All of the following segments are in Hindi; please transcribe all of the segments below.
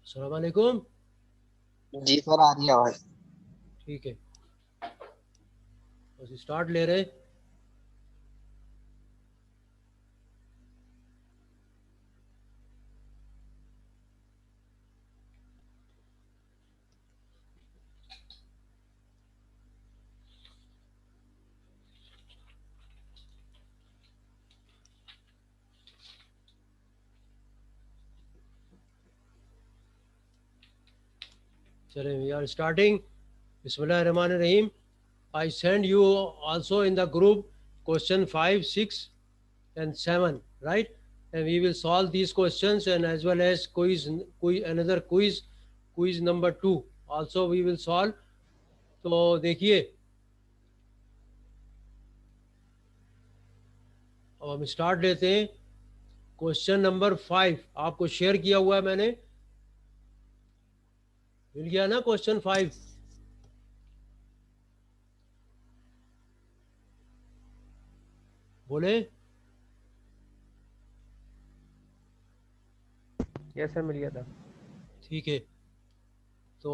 अस्सलाम वालेकुम। जी सर, आ रही है आवाज। ठीक है, बस स्टार्ट ले रहे। चले, वी आर स्टार्टिंग। बिस्मिल्लाहिर्रहमानिर्रहीम। I send you also in the group question 5, 6 and 7, right? And we will solve these questions and as well as another quiz number 2 also we will solve. तो देखिए, अब हम स्टार्ट लेते हैं। क्वेश्चन नंबर 5 आपको शेयर किया हुआ है मैंने, मिल गया ना क्वेश्चन 5? बोले। यस सर, मिल गया था। ठीक है, तो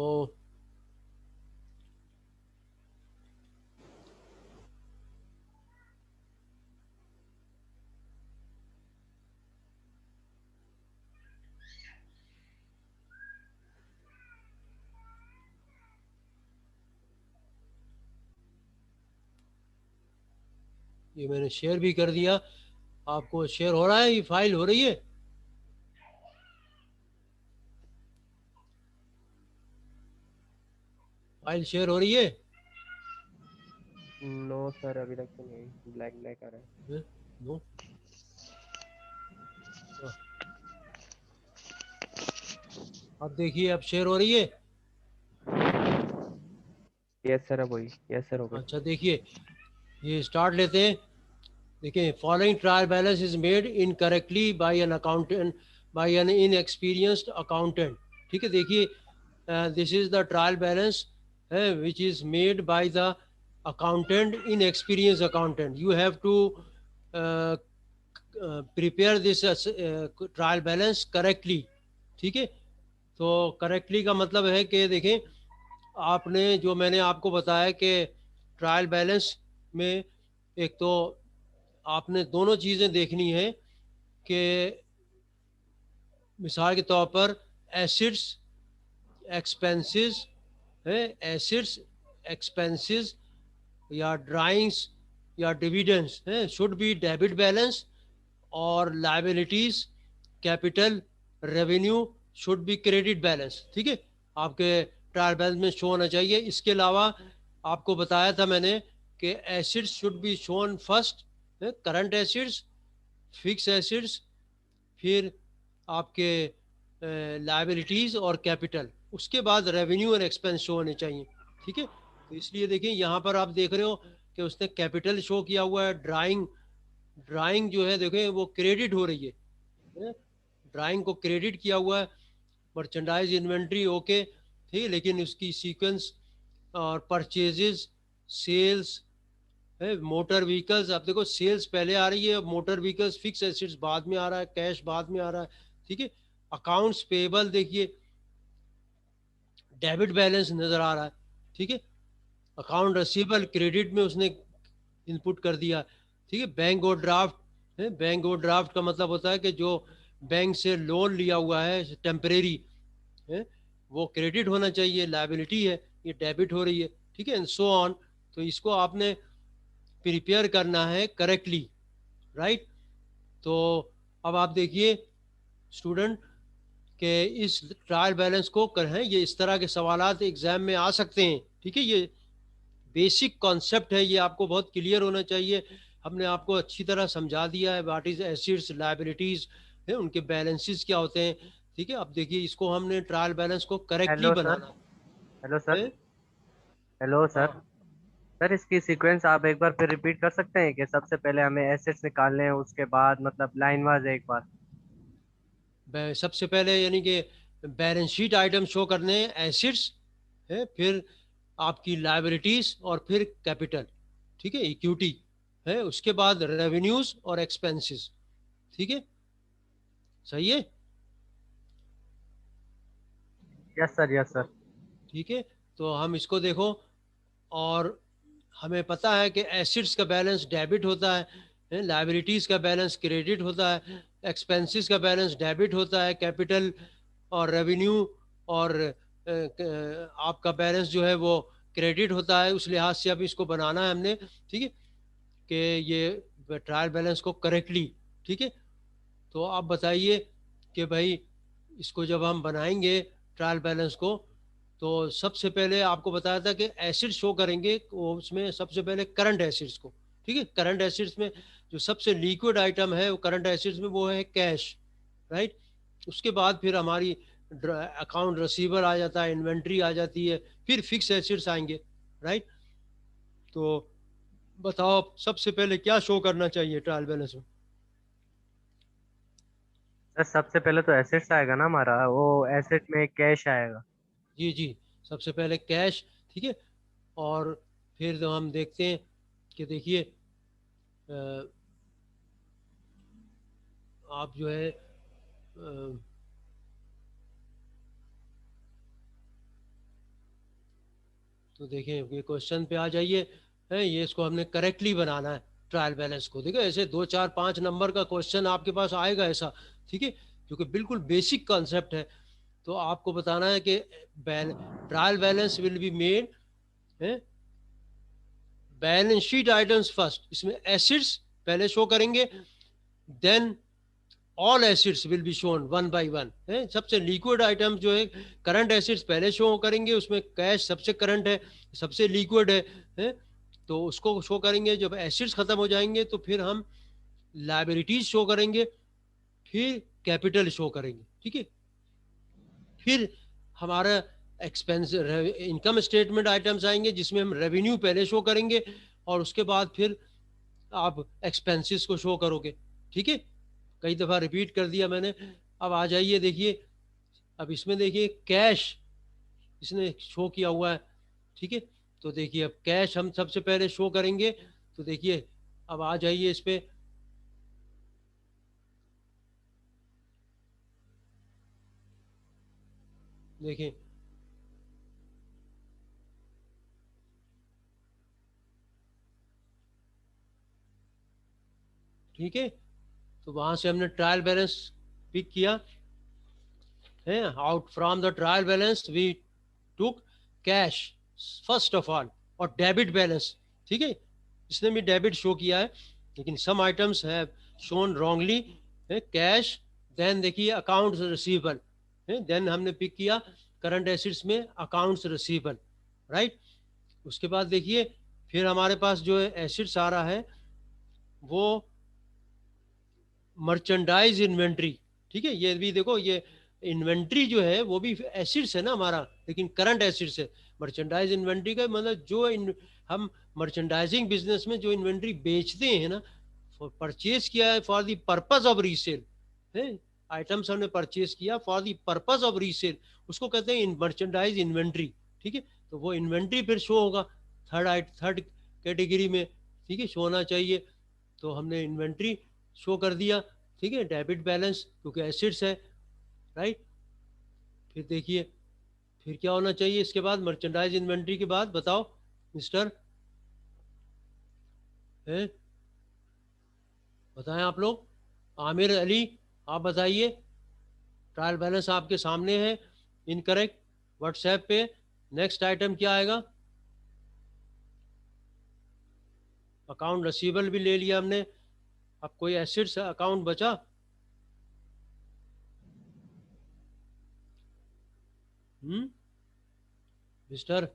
ये मैंने शेयर भी कर दिया। आपको शेयर हो रहा है, ये फाइल हो रही है? फाइल शेयर हो रही है? नो सर, अभी तक तो नहीं, ब्लैक ब्लैक आ रहा है। नो। अब देखिए, अब शेयर हो रही है। यस सर, अब वही, यस सर, हो गई। अच्छा देखिए, ये स्टार्ट लेते हैं। देखिए, following trial balance is made incorrectly by an accountant, by an inexperienced accountant. ठीक है, देखिए, this is the trial balance है which is made by the accountant, inexperience accountant. You have to prepare this trial balance correctly. ठीक है, तो करेक्टली का मतलब है कि देखें, आपने जो मैंने आपको बताया कि ट्रायल बैलेंस में एक तो आपने दोनों चीज़ें देखनी है कि मिसाल के तौर पर एसिड्स एक्सपेंसेस है, एसिड्स एक्सपेंसेस या ड्राइंग्स या डिविडेंड्स है शुड बी डेबिट बैलेंस, और liabilities capital revenue should be credit balance. ठीक है, आपके ट्रायल बैलेंस में शो होना चाहिए। इसके अलावा आपको बताया था मैंने कि acids should be shown first, current assets, fix acids, फिर आपके लाइबिलिटीज़ और कैपिटल, उसके बाद रेवेन्यू और एक्सपेंस शो होने चाहिए। ठीक है, तो इसलिए देखिए यहाँ पर आप देख रहे हो कि उसने कैपिटल शो किया हुआ है। ड्राइंग, ड्राइंग जो है देखें वो क्रेडिट हो रही है, ड्राइंग को क्रेडिट किया हुआ है। मर्चेंडाइज इन्वेंट्री ओके, ठीक है, लेकिन उसकी सीक्वेंस और परचेजेस, सेल्स है, मोटर व्हीकल्स, अब देखो सेल्स पहले आ रही है, मोटर व्हीकल्स फिक्स एसेट्स बाद में आ रहा है, कैश बाद में आ रहा है। ठीक है, अकाउंट्स पेबल देखिए डेबिट बैलेंस नजर आ रहा है। ठीक है, अकाउंट रिसीवेबल क्रेडिट में उसने इनपुट कर दिया। ठीक है, बैंक और ड्राफ्ट है, बैंक और ड्राफ्ट का मतलब होता है कि जो बैंक से लोन लिया हुआ है टेम्परेरी है, वो क्रेडिट होना चाहिए, लाइबिलिटी है, ये डेबिट हो रही है। ठीक है, एंड सो ऑन। तो इसको आपने प्रिपेयर करना है करेक्टली, राइट? तो अब आप देखिए स्टूडेंट के इस ट्रायल बैलेंस को कर हैं, ये इस तरह के सवालात एग्जाम में आ सकते हैं। ठीक है, ये बेसिक कॉन्सेप्ट है, ये आपको बहुत क्लियर होना चाहिए। हमने आपको अच्छी तरह समझा दिया है व्हाट इज एसिड्स, लाइबिलिटीज है, उनके बैलेंसेस क्या होते हैं। ठीक है, अब देखिए इसको हमने ट्रायल बैलेंस को करेक्टली हेलो सर। बनाना हेलो सर। है। Hello sir. हाँ, सर, इसकी सीक्वेंस आप एक बार फिर रिपीट कर सकते हैं कि सबसे पहले हमें एसेट्स निकालने हैं, उसके बाद मतलब लाइन वाइज एक बार। सबसे पहले यानी कि बैलेंस शीट आइटम शो करने हैं, एसिड्स है, फिर आपकी लाइबिलिटीज और फिर कैपिटल। ठीक है, इक्विटी है, उसके बाद रेवेन्यूज और एक्सपेंसेस। ठीक है, सही है। Yes sir, yes sir. ठीक है, तो हम इसको देखो, और हमें पता है कि एसिड्स का बैलेंस डेबिट होता है, लाइबिलिटीज़ का बैलेंस क्रेडिट होता है, एक्सपेंसेस का बैलेंस डेबिट होता है, कैपिटल और रेवेन्यू और आपका बैलेंस जो है वो क्रेडिट होता है। उस लिहाज से अब इसको बनाना है हमने, ठीक है, कि ये ट्रायल बैलेंस को करेक्टली। ठीक है, तो आप बताइए कि भाई इसको जब हम बनाएंगे ट्रायल बैलेंस को, तो सबसे पहले आपको बताया था कि एसिड शो करेंगे, वो उसमें सबसे पहले करंट एसिड्स को। ठीक है, करंट एसिड्स में जो सबसे लिक्विड आइटम है वो करंट एसिड्स में वो है कैश, राइट। उसके बाद फिर हमारी अकाउंट रिसीवर आ जाता है, इन्वेंट्री आ जाती है, फिर फिक्स एसिड्स आएंगे, राइट। तो बताओ सबसे पहले क्या शो करना चाहिए ट्रायल बैलेंस में? सर सबसे पहले तो एसेट्स आएगा ना हमारा, वो एसेट में कैश आएगा। जी जी, सबसे पहले कैश। ठीक है, और फिर तो हम देखते हैं कि देखिए आप जो है तो देखिए ये क्वेश्चन पे आ जाइए, है ये, इसको हमने करेक्टली बनाना है ट्रायल बैलेंस को। देखिए ऐसे 2 4 5 नंबर का क्वेश्चन आपके पास आएगा ऐसा, ठीक है, क्योंकि बिल्कुल बेसिक कॉन्सेप्ट है। तो आपको बताना है कि trial balance will be made, है, बैलेंस शीट आइटम्स फर्स्ट, इसमें एसिड्स पहले शो करेंगे, then all assets will be shown one by one, है, सबसे लिक्विड आइटम्स जो है करंट एसिड्स पहले शो करेंगे, उसमें कैश सबसे करंट है, सबसे लिक्विड है, तो उसको शो करेंगे। जब एसिड्स खत्म हो जाएंगे तो फिर हम लाइबिलिटीज शो करेंगे, फिर कैपिटल शो करेंगे, ठीक है। फिर हमारा एक्सपेंस इनकम स्टेटमेंट आइटम्स आएंगे जिसमें हम रेवेन्यू पहले शो करेंगे, और उसके बाद फिर आप एक्सपेंसेस को शो करोगे, ठीक है। कई दफ़ा रिपीट कर दिया मैंने। अब आ जाइए देखिए, अब इसमें देखिए कैश इसने शो किया हुआ है, ठीक है। तो देखिए अब कैश हम सबसे पहले शो करेंगे, तो देखिए अब आ जाइए इस पे, देखिए ठीक है। तो वहां से हमने ट्रायल बैलेंस पिक किया है, out from the trial balance we took cash first of all, और डेबिट बैलेंस, ठीक है, इसने भी डेबिट शो किया है, लेकिन some items have shown wrongly, cash, then देखिए अकाउंट्स रिसीवेबल, देन हमने पिक किया करंट एसिड्स में अकाउंट्स रिसीवेबल, राइट। उसके बाद देखिए फिर हमारे पास जो है एसिड्स आ रहा है वो मर्चेंडाइज इन्वेंट्री, ठीक है। ये भी देखो, ये इन्वेंट्री जो है वो भी एसिड्स है ना हमारा, लेकिन करंट एसिड्स है। मर्चेंडाइज इन्वेंट्री का मतलब जो हम मर्चेंडाइजिंग बिजनेस में जो इन्वेंट्री बेचते हैं ना, परचेज किया है for the purpose of resale, है, आइटम्स हमने परचेज किया for the purpose of resale, उसको कहते हैं मर्चेंडाइज इन्वेंट्री, ठीक है। तो वो इन्वेंट्री फिर शो होगा थर्ड कैटेगरी में, ठीक है, शो होना चाहिए। तो हमने इन्वेंट्री शो कर दिया, ठीक है, डेबिट बैलेंस क्योंकि एसिड्स है, राइट। फिर देखिए फिर क्या होना चाहिए इसके बाद, मर्चेंडाइज इन्वेंट्री के बाद बताओ मिस्टर, है, बताएं आप लोग, आमिर अली, आप बताइए। ट्रायल बैलेंस आपके सामने है, इनकरेक्ट व्हाट्सएप पे। नेक्स्ट आइटम क्या आएगा? अकाउंट रिसीवेबल भी ले लिया हमने, अब कोई एसिड्स अकाउंट बचा? मिस्टर,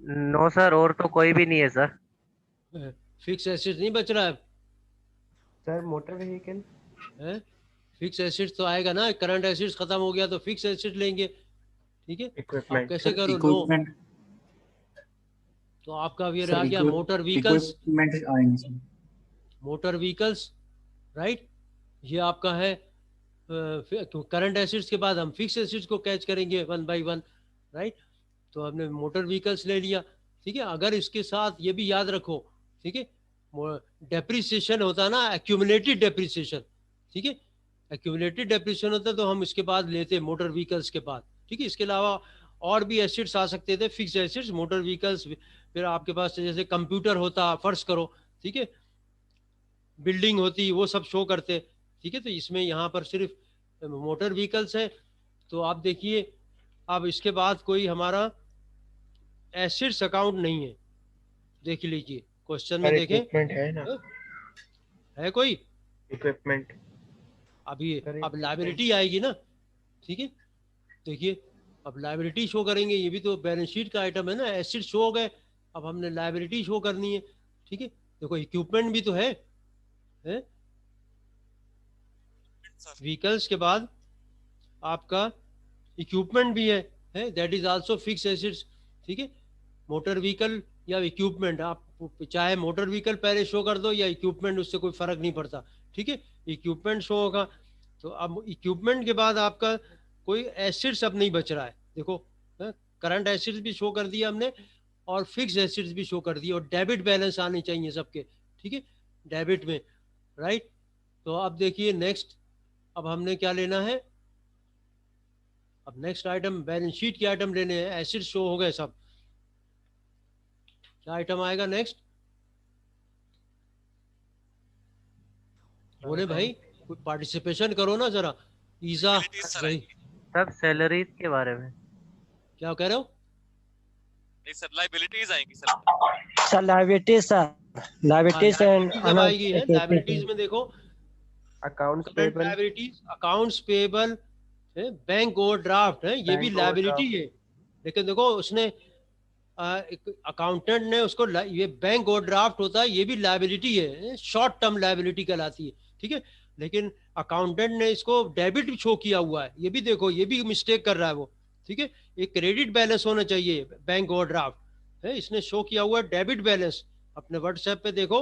नो सर, और तो कोई भी नहीं है सर। फिक्स एसिड्स नहीं बच रहा सर मोटर व्हीकल। है? फिक्स एसिड्स तो आएगा ना, करंट एसिड्स खत्म हो गया तो फिक्स एसिड लेंगे, ठीक है। आप इक्विपमेंट। कैसे करो? No, equipment. तो आपका ये सर आ गया मोटर व्हीकल्स, इक्विपमेंट आएंगे सर। Motor vehicles, right. ये आपका है करंट एसिड्स के बाद हम फिक्स एसिड्स को कैच करेंगे वन बाय वन, राइट। तो हमने मोटर व्हीकल्स ले लिया, ठीक है। अगर इसके साथ ये भी याद रखो, ठीक है, डेप्रिसिएशन होता है ना, एक्यूमुलेटेड डेप्रिसिएशन, ठीक है, एक्यूमुलेटेड डेप्रिसिएशन होता है तो हम इसके बाद लेते हैं मोटर व्हीकल्स के बाद, ठीक है। इसके अलावा और भी एसिड्स आ सकते थे, फिक्स एसिड्स, मोटर व्हीकल्स, फिर आपके पास जैसे कंप्यूटर होता, फर्ज करो, ठीक है, बिल्डिंग होती, वो सब शो करते, ठीक है। तो इसमें यहाँ पर सिर्फ मोटर व्हीकल्स है। तो आप देखिए, अब इसके बाद कोई हमारा एसिड्स अकाउंट नहीं है, देख लीजिए क्वेश्चन में सर देखें। इक्विपमेंट है ना? है कोई? इक्विपमेंट। अभी सर अब इक्विपमेंट। लाइबिलिटी आएगी ना, ठीक है। देखिए, अब लाइबिलिटी शो करेंगे, ये भी तो बैलेंस शीट का आइटम है ना, एसिड शो हो गए, अब हमने लाइबिलिटी शो करनी है, ठीक है। देखो इक्विपमेंट भी तो है? व्हीकल्स के बाद आपका इक्विपमेंट भी है that is also fix acids, ठीक है। मोटर व्हीकल या इक्विपमेंट, आप चाहे मोटर व्हीकल पहले शो कर दो या इक्विपमेंट, उससे कोई फर्क नहीं पड़ता, ठीक है। इक्विपमेंट शो होगा। तो अब इक्विपमेंट के बाद आपका कोई एसिड्स अब नहीं बच रहा है, देखो, करंट एसिड्स भी शो कर दिया हमने और फिक्स एसिड्स भी शो कर दिए, और डेबिट बैलेंस आने चाहिए सबके, ठीक है, डेबिट में, राइट। तो अब देखिए नेक्स्ट, अब हमने क्या लेना है, अब नेक्स्ट आइटम बैलेंस शीट के आइटम लेने हैं, एसिड शो हो गए सब, क्या आइटम आएगा नेक्स्ट? बोले भाई, कोई पार्टिसिपेशन करो ना जरा, ईजा भाई, सब सैलरीज के बारे में। क्या कह रहे हो? नहीं सर, लाइबिलिटीज आएंगी sir. Sir liabilities, sir liabilities and liabilities अब आएगी है, लाइबिलिटीज में देखो, accounts current payable. Liabilities, accounts payable, bank overdraft है, ये भी बैंक लाइबिलिटी ओवरड्राफ्ट। है। लेकिन देखो उसने अकाउंटेंट ने उसको ये बैंक ओवरड्राफ्ट होता है, ये भी लाइबिलिटी है, शॉर्ट टर्म लाइबिलिटी कहलाती है, ठीक है। लेकिन अकाउंटेंट ने इसको डेबिट शो किया हुआ है, ये भी देखो, ये भी मिस्टेक कर रहा है वो, ठीक है। एक क्रेडिट बैलेंस होना चाहिए बैंक ओवरड्राफ्ट है, इसने शो किया हुआ है डेबिट बैलेंस। अपने व्हाट्सएप पे देखो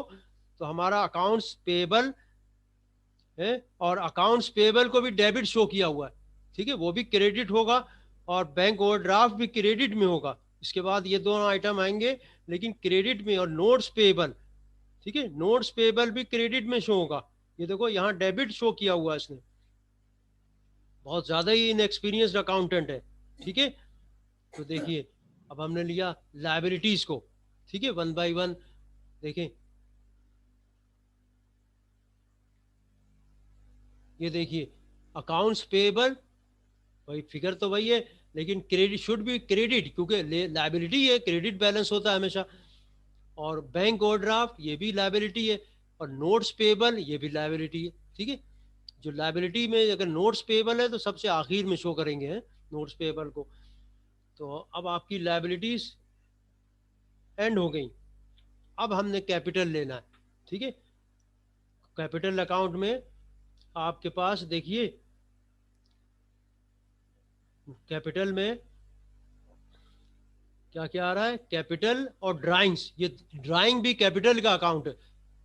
तो हमारा अकाउंट्स पेबल है, और अकाउंट्स पेबल को भी डेबिट शो किया हुआ है, ठीक है, वो भी क्रेडिट होगा, और बैंक ओवरड्राफ्ट भी क्रेडिट में होगा। इसके बाद ये दोनों आइटम आएंगे लेकिन क्रेडिट में, और नोट्स पेबल, ठीक है, नोट्स पेबल भी क्रेडिट में शो होगा। ये देखो यहाँ डेबिट शो किया हुआ है इसने, बहुत ज्यादा ही इनएक्सपीरियंस्ड अकाउंटेंट है, ठीक है। तो देखिए, अब हमने लिया लाइबिलिटीज को, ठीक है, वन बाय वन देखें। ये देखिए अकाउंट्स पेबल, वही फिगर तो वही है, लेकिन क्रेडिट शुड बी क्रेडिट, क्योंकि लाइबिलिटी है, क्रेडिट बैलेंस होता है हमेशा। और बैंक ओवरड्राफ्ट ये भी लाइबिलिटी है, और नोट्स पेबल ये भी लाइबिलिटी है, ठीक है। जो लाइबिलिटी में अगर नोट्स पेबल है तो सबसे आखिर में शो करेंगे हैं नोट्स पेबल को। तो अब आपकी लाइबिलिटीज एंड हो गई। अब हमने कैपिटल लेना है, ठीक है। कैपिटल अकाउंट में आपके पास देखिए, कैपिटल में क्या क्या आ रहा है, कैपिटल और ड्राइंग्स, ये ड्राइंग भी कैपिटल का अकाउंट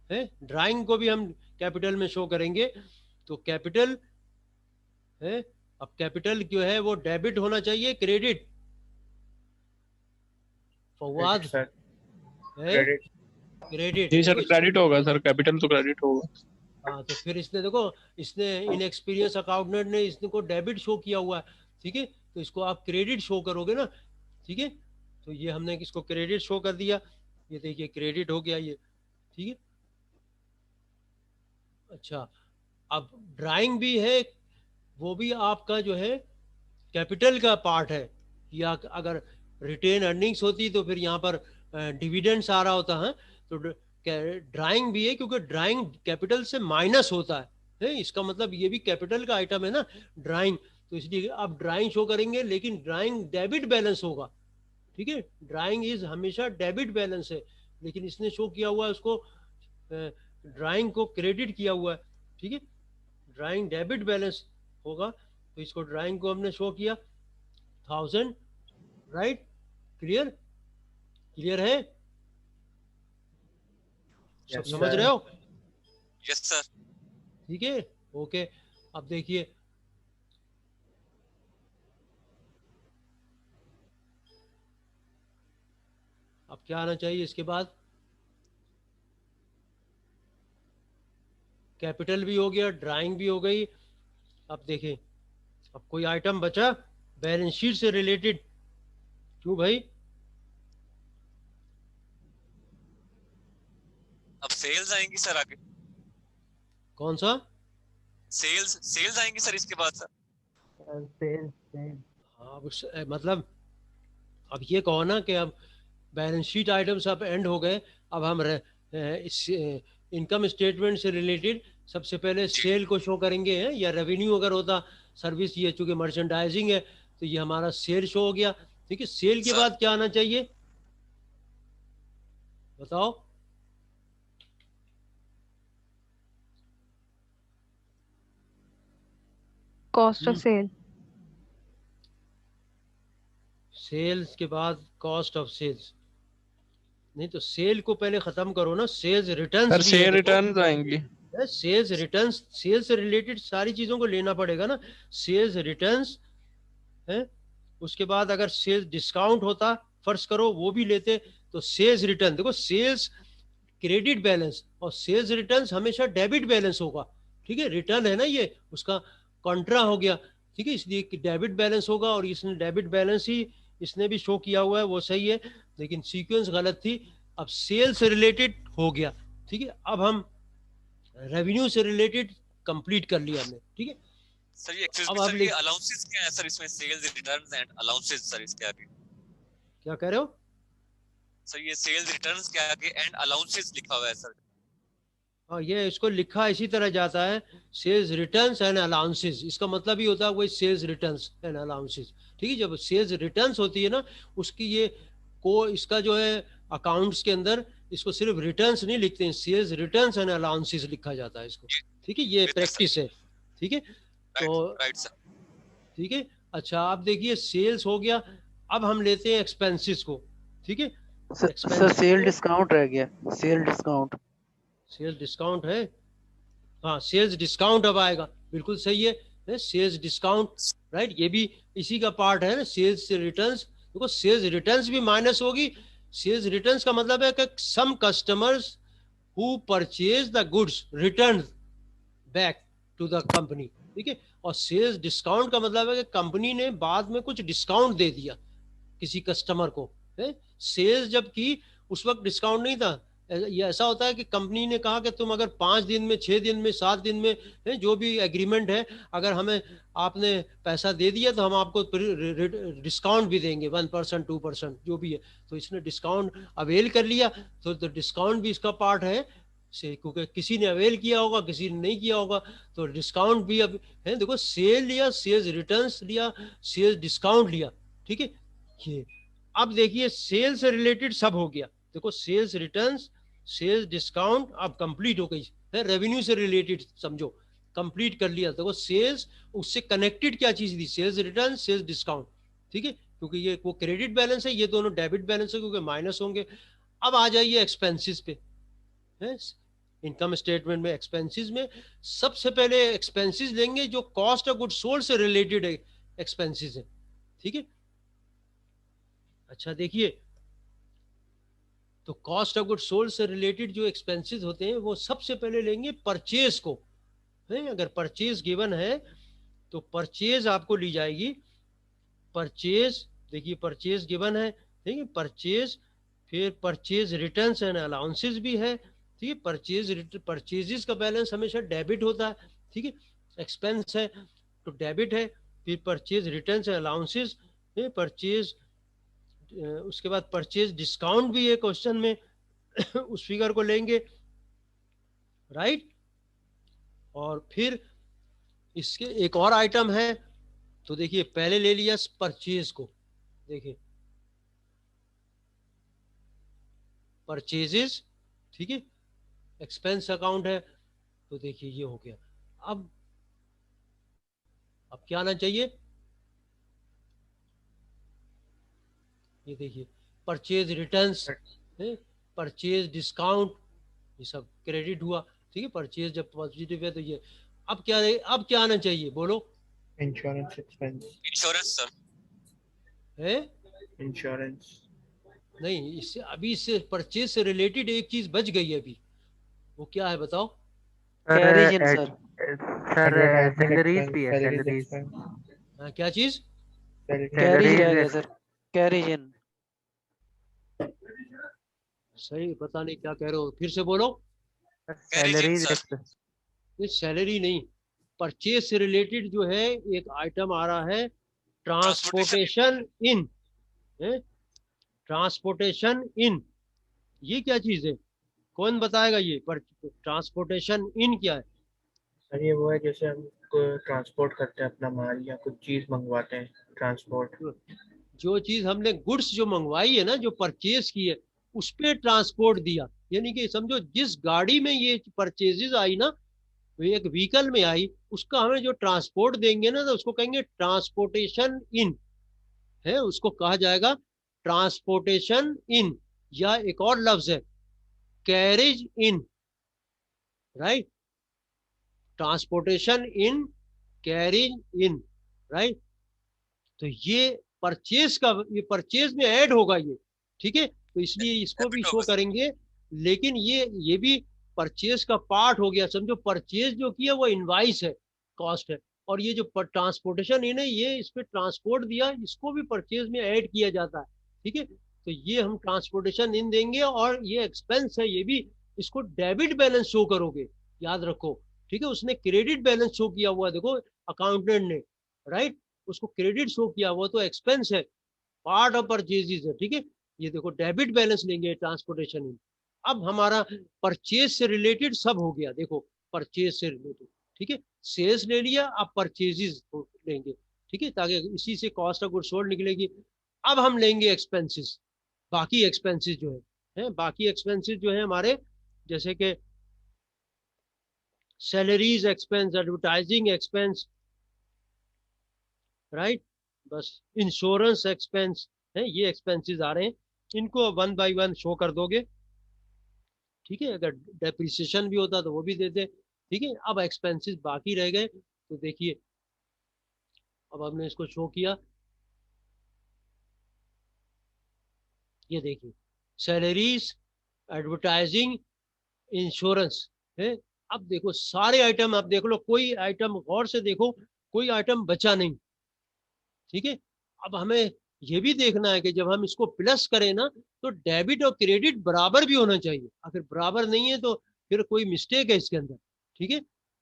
है, ड्राइंग को भी हम कैपिटल में शो करेंगे। तो कैपिटल है, अब कैपिटल जो है वो डेबिट होना चाहिए, क्रेडिट? Fawad credit sir. है क्रेडिट। क्रेडिट, जी सर, देखो क्रेडिट होगा सर, कैपिटल तो क्रेडिट होगा। हाँ, तो फिर इसने देखो, इसने इनएक्सपीरियंस अकाउंटेंट ने इसको डेबिट शो किया हुआ है, ठीक है, तो इसको आप क्रेडिट शो करोगे ना, ठीक है। तो ये हमने इसको क्रेडिट शो कर दिया, ये देखिए क्रेडिट हो गया ये, ठीक है। अच्छा, अब ड्राइंग भी है, वो भी आपका जो है कैपिटल का पार्ट है, या अगर रिटेन अर्निंग्स होती तो फिर यहाँ पर डिविडेंड्स आ रहा होता है। तो ड्राइंग भी है, क्योंकि ड्राइंग कैपिटल से माइनस होता है, इसका मतलब ये भी कैपिटल का आइटम है ना ड्राइंग। तो इसलिए आप ड्राइंग शो करेंगे, लेकिन ड्राइंग डेबिट बैलेंस होगा, ठीक है। ड्राइंग इज हमेशा डेबिट बैलेंस है, लेकिन इसने शो किया हुआ है उसको, ड्राइंग को क्रेडिट किया हुआ है, ठीक है। ड्राइंग डेबिट बैलेंस होगा, तो इसको ड्राइंग को हमने शो किया 1000, राइट। क्लियर? क्लियर है? सब Yes, समझ sir. रहे हो? Yes sir. ठीक है, ओके। अब देखिए, अब क्या आना चाहिए इसके बाद? कैपिटल भी हो गया, ड्राइंग भी हो गई। अब देखें, अब कोई आइटम बचा बैलेंस शीट से रिलेटेड? क्यों भाई? अब सेल्स आएंगी सर आगे, कौन सा? सेल्स आएंगी सर इसके बाद सर। हाँ, मतलब अब ये कहो ना कि अब बैलेंस शीट आइटम्स अब एंड हो गए, अब हम इस इनकम स्टेटमेंट से रिलेटेड सबसे पहले सेल को शो करेंगे हैं, या रेवेन्यू अगर होता सर्विस, ये चूंकि मर्चेंडाइजिंग है तो ये हमारा सेल शो हो गया। ठीक है, सेल के बाद क्या आना चाहिए बताओ? Cost of cell. सेल्स के बाद कॉस्ट ऑफ सेल्स नहीं, तो सेल को पहले खत्म करो ना, सेल्स रिटर्न्स सर भी सेल है, रिटर्न्स आएंगी। सेल्स रिटर्न्स, सेल्स से रिलेटेड सारी चीजों को लेना पड़ेगा ना, सेल्स रिटर्न्स है। उसके बाद अगर सेल्स डिस्काउंट होता, फर्ज करो वो भी लेते, तो सेल्स रिटर्न, देखो सेल्स क्रेडिट बैलेंस और सेल्स रिटर्न्स हमेशा डेबिट बैलेंस होगा। ठीक है, रिटर्न है ना ये, उसका कॉन्ट्रा हो गया। ठीक है, इसलिए डेबिट बैलेंस होगा, और इसने डेबिट बैलेंस ही इसने भी शो किया हुआ है, वो सही है, लेकिन सीक्वेंस गलत थी। अब सेल्स से रिलेटेड हो गया। ठीक है, अब हम रेवेन्यू से रिलेटेड कंप्लीट कर लिया हमने। ठीक है, सर ये एक्सेस अब भी आप सर, ये अलाउंसेस क्या है सर इसमें, sales returns and allowances sir इसके आगे? क्या कह रहे हो सर ये सेल्स रिटर्न्स के आगे एंड अलाउंसेस लिखा हुआ है सर। हाँ, ये इसको लिखा इसी तरह जाता है, सेल्स रिटर्न्स एंड अलाउंसेस, इसका मतलब ही होता है वही सेल्स रिटर्न्स एंड अलाउंसेस। ठीक है, जब सेल्स रिटर्न्स होती है ना, उसकी ये को इसका जो है अकाउंट्स के अंदर इसको सिर्फ रिटर्न्स नहीं लिखते हैं, सेल्स रिटर्न्स एंड अलाउंसेस लिखा जाता है इसको। ठीक है, ये प्रैक्टिस है। ठीक है, तो राइट सर। ठीक है, अच्छा आप देखिए सेल्स हो गया, अब हम लेते हैं एक्सपेंसेस को। ठीक है, सर सेल डिस्काउंट रह गया, सेल डिस्काउंट। सेल्स डिस्काउंट है, हाँ सेल्स डिस्काउंट अब आएगा, बिल्कुल सही है, सेल्स डिस्काउंट, राइट, ये भी इसी का पार्ट है ना, सेल्स से रिटर्न्स। देखो सेल्स रिटर्न्स भी माइनस होगी। सेल्स रिटर्न्स का मतलब है कि some customers who purchase the goods return back to the company. ठीक है, और सेल्स डिस्काउंट का मतलब है कि कंपनी ने बाद में कुछ डिस्काउंट दे दिया किसी कस्टमर को। सेल्स जब की उस वक्त डिस्काउंट नहीं था, ये ऐसा होता है कि कंपनी ने कहा कि तुम अगर 5 दिन में, 6 दिन में, 7 दिन में जो भी एग्रीमेंट है, अगर हमें आपने पैसा दे दिया तो हम आपको डिस्काउंट भी देंगे 1%, 2% जो भी है। तो इसने डिस्काउंट अवेल कर लिया, तो डिस्काउंट भी इसका पार्ट है से, क्योंकि किसी ने अवेल किया होगा, किसी ने नहीं किया होगा, तो डिस्काउंट भी अब है। देखो सेल लिया, सेल्स रिटर्न्स लिया, सेल्स डिस्काउंट लिया। ठीक है, ये अब देखिए सेल्स से रिलेटेड सब हो गया। देखो सेल्स रिटर्न्स, सेल्स डिस्काउंट अब कंप्लीट हो गई है, रेवेन्यू से रिलेटेड समझो, कंप्लीट कर लिया। देखो सेल्स, उससे कनेक्टेड क्या चीज थी, सेल्स रिटर्न, सेल्स डिस्काउंट। ठीक है, क्योंकि ये वो क्रेडिट बैलेंस है, ये दोनों डेबिट बैलेंस है क्योंकि माइनस होंगे। अब आ जाइए एक्सपेंसेस पे, इनकम स्टेटमेंट में एक्सपेंसेस में सबसे पहले एक्सपेंसेस लेंगे जो कॉस्ट ऑफ गुड सोल्ड से रिलेटेड एक्सपेंसेस है। ठीक है, अच्छा देखिए, तो कॉस्ट ऑफ गुड सोल्ड से रिलेटेड जो एक्सपेंसेस होते हैं वो सबसे पहले लेंगे परचेज को, है अगर परचेज गिवन है तो परचेज आपको ली जाएगी। परचेज देखिए, परचेज गिवन है, ठीक है, परचेज, फिर परचेज रिटर्न्स एंड अलाउंसेस भी है। ठीक है, परचेजेस का बैलेंस हमेशा डेबिट होता है। ठीक है, एक्सपेंस है तो डेबिट है, फिर purchase returns and allowances, purchase, उसके बाद परचेज डिस्काउंट भी है क्वेश्चन में उस फिगर को लेंगे, राइट। और फिर इसके एक और आइटम है, तो देखिए पहले ले लिया परचेज को, देखिए परचेजेस, ठीक है, एक्सपेंस अकाउंट है, तो देखिए ये हो गया। अब क्या आना चाहिए, ये देखिए परचेज रिटर्न्स, परचेज डिस्काउंट, ये सब क्रेडिट हुआ। ठीक है, परचेज जब पॉजिटिव है तो ये, अब क्या आना चाहिए बोलो? Insurance expense. Insurance sir. है इंश्योरेंस नहीं, इससे अभी इससे परचेज से रिलेटेड एक चीज बच गई है अभी, वो क्या है बताओ? कैरिजन sir. Sir Advertisement salaries expense, भी है, salaries सैलरीज। expense, हाँ, क्या चीज? salary. कैरिज रह सैलरीज, गया सर। कैरिजन। सही, पता नहीं क्या कह रहे हो, फिर से बोलो। कैरिजिन सैलरीज। सर। ये सैलरी नहीं, परचेज से रिलेटेड जो है एक आइटम आ रहा है, ट्रांसपोर्टेशन इन, है, ट्रांसपोर्टेशन इन, ये क्या चीज है? कौन बताएगा ये? पर ट्रांसपोर्टेशन इन क्या है? सर ये वो है जैसे हम ट्रांसपोर्ट करते हैं अपना माल या कुछ चीज मंगवाते हैं, ट्रांसपोर्ट। जो चीज हमने गुड्स जो मंगवाई है ना, जो परचेज की है, उस पे ट्रांसपोर्ट दिया, यानी कि समझो जिस गाड़ी में ये परचेजेस आई ना, वो एक व्हीकल में आई, उसका हमें जो ट्रांसपोर्ट देंगे ना, तो उसको कहेंगे ट्रांसपोर्टेशन इन, है, उसको कहा जाएगा ट्रांसपोर्टेशन इन। या एक और लफ्ज है, कैरेज इन, राइट, ट्रांसपोर्टेशन इन, कैरेज इन, राइट। तो ये परचेज का, ये परचेज में ऐड होगा ये, ठीक है, तो इसलिए इसको भी डेबिट शो होगा सर। करेंगे। लेकिन ये भी परचेज का पार्ट हो गया, समझो परचेज जो किया वो इनवाइस है, कॉस्ट है, और ये जो ट्रांसपोर्टेशन इन है, ये इस पे ट्रांसपोर्ट दिया, इसको भी परचेज में ऐड किया जाता है, ठीक है। तो ये हम ट्रांसपोर्टेशन इन देंगे, और ये एक्सपेंस है, ये भी इसको डेबिट बैलेंस शो करोगे, याद रखो, ठीक है। उसने क्रेडिट बैलेंस शो किया हुआ है, देखो, अकाउंटेंट ने, राइट, उसको क्रेडिट शो किया हुआ, तो एक्सपेंस है, पार्ट ऑफ परचेजेस है, ठीक है। ये देखो डेबिट बैलेंस लेंगे ट्रांसपोर्टेशन इन। अब हमारा परचेज से रिलेटेड सब हो गया, देखो, परचेज से रिलेटेड, ठीक है, सेल्स ले लिया, अब परचेजेस लेंगे, ठीक है, ताकि इसी से कॉस्ट ऑफ गुड्स सोल्ड निकलेगी। अब हम लेंगे एक्सपेंसेस, बाकी एक्सपेंसेस जो है बाकी एक्सपेंसेस जो है हमारे, जैसे कि salaries expense, advertising expense, right, बस इंश्योरेंस एक्सपेंस है, ये एक्सपेंसेस आ रहे हैं, इनको वन बाय वन शो कर दोगे, ठीक है। अगर डेप्रिसिएशन भी होता तो वो भी देते, ठीक है। अब एक्सपेंसेस बाकी रह गए, तो देखिए, अब हमने इसको शो किया, ये देखिए, सैलरीज, एडवर्टाइजिंग, इंश्योरेंस है। अब देखो सारे आइटम, आप देख लो, कोई आइटम गौर से देखो, कोई आइटम बचा नहीं, ठीक है। अब हमें ये भी देखना है कि जब हम इसको प्लस करें ना, तो डेबिट और क्रेडिट बराबर भी होना चाहिए, अगर बराबर नहीं है तो फिर कोई मिस्टेक है इसके अंदर, ठीक है।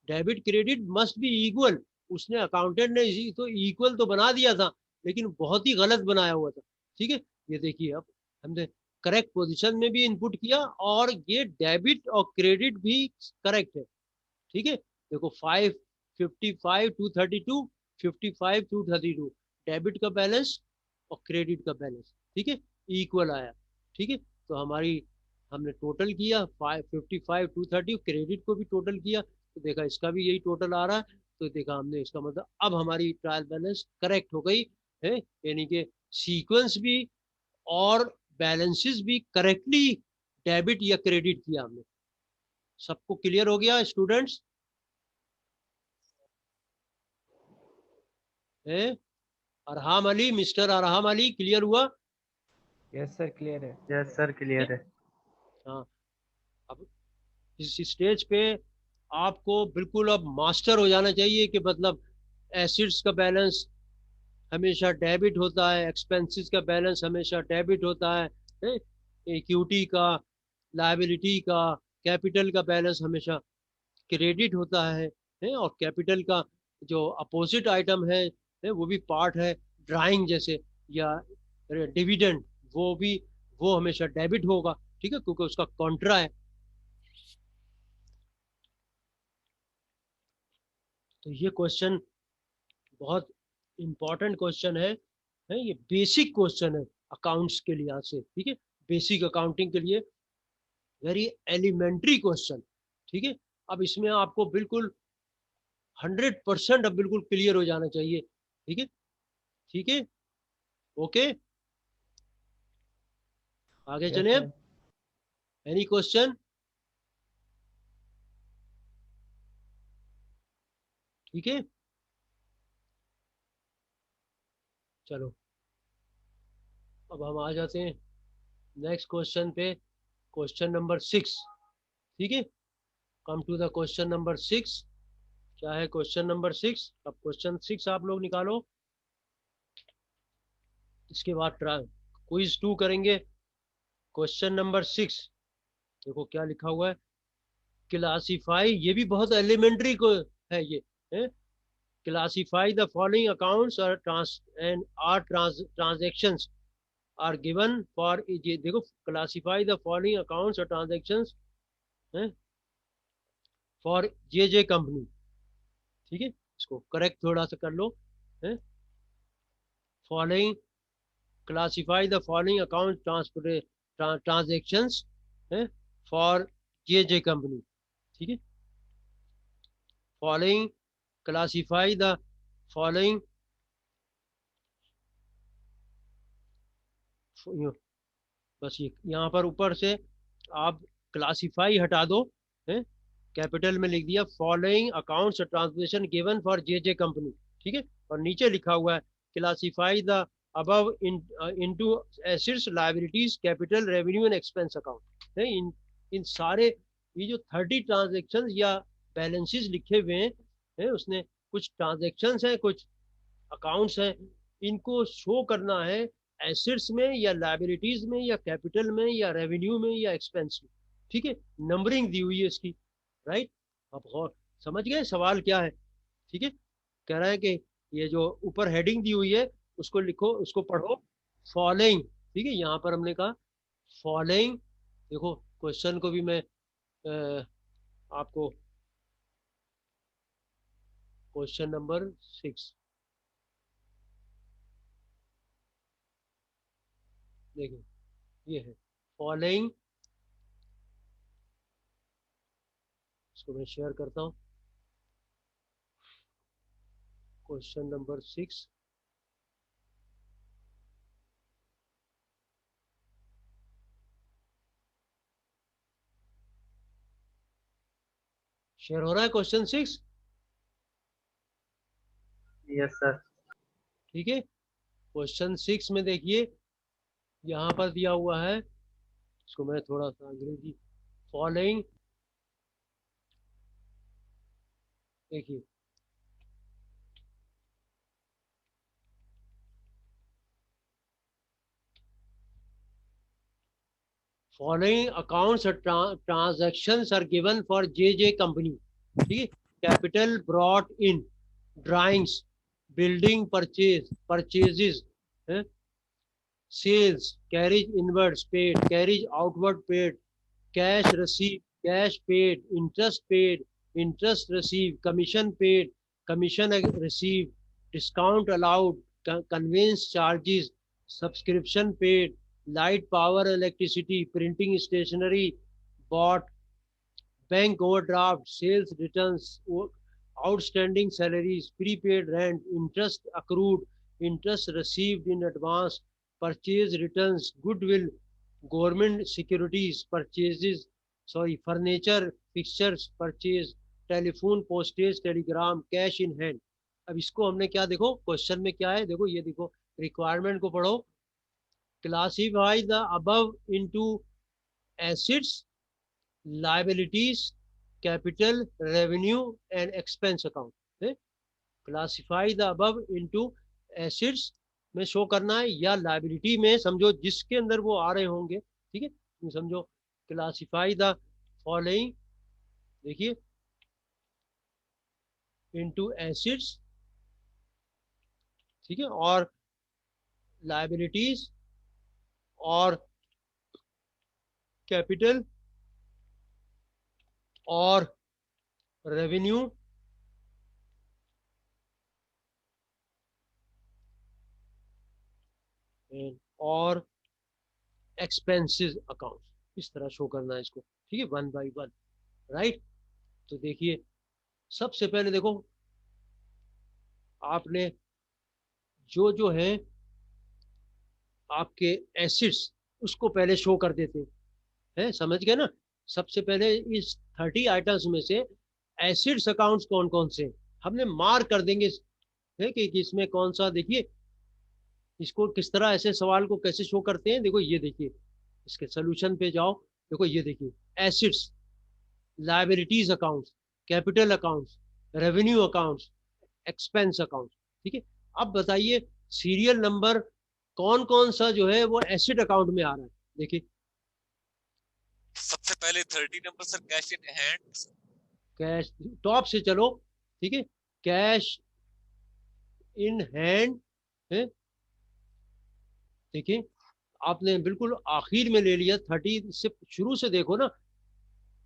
Debit credit must be equal, उसने अकाउंटेंट ने तो इक्वल तो बना दिया था, लेकिन बहुत ही गलत बनाया हुआ था, ठीक है। ये देखिए, अब हमने करेक्ट पोजीशन में भी इनपुट किया, और ये डेबिट और क्रेडिट भी करेक्ट है, ठीक है। देखो, 555 232, 55 232, डेबिट का बैलेंस और क्रेडिट का बैलेंस, ठीक है, इक्वल आया, ठीक है। तो हमारी, हमने टोटल किया 555 230, क्रेडिट को भी टोटल किया, तो देखा इसका भी यही टोटल आ रहा है, तो देखा हमने, इसका मतलब अब हमारी ट्रायल बैलेंस करेक्ट हो गई है, यानी कि सीक्वेंस भी और बैलेंसेस भी करेक्टली डेबिट या क्रेडिट किया हमने। सबको क्लियर हो गया स्टूडेंट्स? है, अरहाम अली, मिस्टर अरहाम अली, क्लियर हुआ? यस सर, क्लियर है। यस सर, क्लियर है। हाँ, अब इस स्टेज पे आपको बिल्कुल अब मास्टर हो जाना चाहिए, कि मतलब एसिड्स का बैलेंस हमेशा डेबिट होता है, एक्सपेंसेस का बैलेंस हमेशा डेबिट होता है, इक्विटी का, लायबिलिटी का, कैपिटल का बैलेंस हमेशा क्रेडिट होता है, और कैपिटल का जो अपोजिट आइटम है वो भी पार्ट है, ड्राइंग जैसे, या डिविडेंड, वो भी, वो हमेशा डेबिट होगा, ठीक है, क्योंकि उसका कॉन्ट्रा है। तो ये क्वेश्चन बहुत इंपॉर्टेंट क्वेश्चन है, ये बेसिक क्वेश्चन है अकाउंट्स के लिहाज से, ठीक है, बेसिक अकाउंटिंग के लिए वेरी एलिमेंट्री क्वेश्चन, ठीक है। अब इसमें आपको बिल्कुल 100% अब बिल्कुल क्लियर हो जाना चाहिए, ठीक है, ठीक है, ओके, आगे चले। Any question? ठीक है, चलो, अब हम आ जाते हैं नेक्स्ट क्वेश्चन पे, क्वेश्चन नंबर 6, ठीक है। Come to the question number 6। क्या है क्वेश्चन नंबर 6? अब क्वेश्चन 6 आप लोग निकालो। इसके बाद क्विज 2 करेंगे। क्वेश्चन नंबर 6 देखो क्या लिखा हुआ है। क्लासीफाई, ये भी बहुत एलिमेंट्री को है ये है? क्लासीफाई द फॉलोइंग अकाउंट्स और ट्रांजेक्शंस आर गिवन फॉर, ये देखो, क्लासीफाई द फॉलोइंग अकाउंट्स और ट्रांजेक्शंस फॉर जे कंपनी। ठीक है, इसको करेक्ट थोड़ा सा कर लो। Following, classify the following account transactions for J company. ठीक है, फॉलोइंग, क्लासीफाई द फॉलोइंग, बस ये यहाँ पर ऊपर से आप क्लासीफाई हटा दो, है? कैपिटल में लिख दिया following accounts translation given for J company. ठीक है, और नीचे लिखा हुआ है classify the above into assets, liabilities, capital, revenue and expense account. इन सारे ये जो 30 ट्रांजेक्शन या बैलेंसेस लिखे हुए हैं, उसने कुछ ट्रांजेक्शन्स हैं, कुछ अकाउंट्स हैं, इनको शो करना है एसेट्स में या लायबिलिटीज में या कैपिटल में या रेवेन्यू में या एक्सपेंस में। ठीक है, नंबरिंग दी हुई है इसकी, राइट। अब और समझ गए सवाल क्या है? ठीक है, कह रहा है कि ये जो ऊपर हेडिंग दी हुई है उसको लिखो, उसको पढ़ो। फॉलोइंग, ठीक है, यहाँ पर हमने कहा फॉलोइंग। देखो क्वेश्चन को भी मैं आपको, क्वेश्चन नंबर 6 देखो, ये है फॉलोइंग। इसको मैं शेयर करता हूँ। क्वेश्चन नंबर 6, शेयर हो रहा है क्वेश्चन 6। Yes sir. ठीक है, क्वेश्चन 6 में देखिए यहाँ पर दिया हुआ है, इसको मैं थोड़ा सा अंग्रेजी, फॉलोइंग देखिए, following accounts transactions are given for J company. ठीक है, capital brought in, drawings, building purchases, sales, carriage inwards paid, carriage outward paid, cash receive, cash paid, interest receive, commission paid, commission receive, discount allowed, conveyance charges, subscription paid, light power electricity, printing stationery bought, bank overdraft, sales returns, outstanding salaries, prepaid rent, interest accrued, interest received in advance, purchase returns, goodwill, government securities purchases, furniture, fixtures purchase, telephone postage, telegram, cash in hand। अब इसको हमने क्या, देखो क्वेश्चन में क्या है, देखो ये देखो, रिक्वायरमेंट को पढ़ो। Classify the above into assets, liabilities, capital, revenue and expense account। Classify the above into assets में शो करना है, या लाइबिलिटी में, समझो जिसके अंदर वो आ रहे होंगे। ठीक है, समझो क्लासीफाई द फॉलोइंग, देखिए, इनटू एसेट्स, ठीक है, और लाइबिलिटीज और कैपिटल और रेवेन्यू और एक्सपेंसेस अकाउंट, इस तरह शो करना है इसको। ठीक है, 1 by 1, राइट। तो देखिए सबसे पहले देखो, आपने जो जो है आपके एसिड्स उसको पहले शो कर देते हैं, समझ गए ना। सबसे पहले इस 30 आइटम्स में से एसिड्स अकाउंट्स कौन कौन से हमने मार्क कर देंगे, है कि इसमें कौन सा। देखिए इसको किस तरह, ऐसे सवाल को कैसे शो करते हैं, देखो ये देखिए, इसके सोल्यूशन पे जाओ, देखो ये देखिए acids, liabilities accounts, capital accounts, revenue accounts, expense account. ठीक है, अब बताइए सीरियल नंबर कौन कौन सा जो है वो एसेट अकाउंट में आ रहा है। देखिए सबसे पहले 30 number sir cash in hand. Cash top से चलो, ठीक है, कैश इन हैंड है। देखिए आपने बिल्कुल आखिर में ले लिया, 30 से शुरू से देखो ना,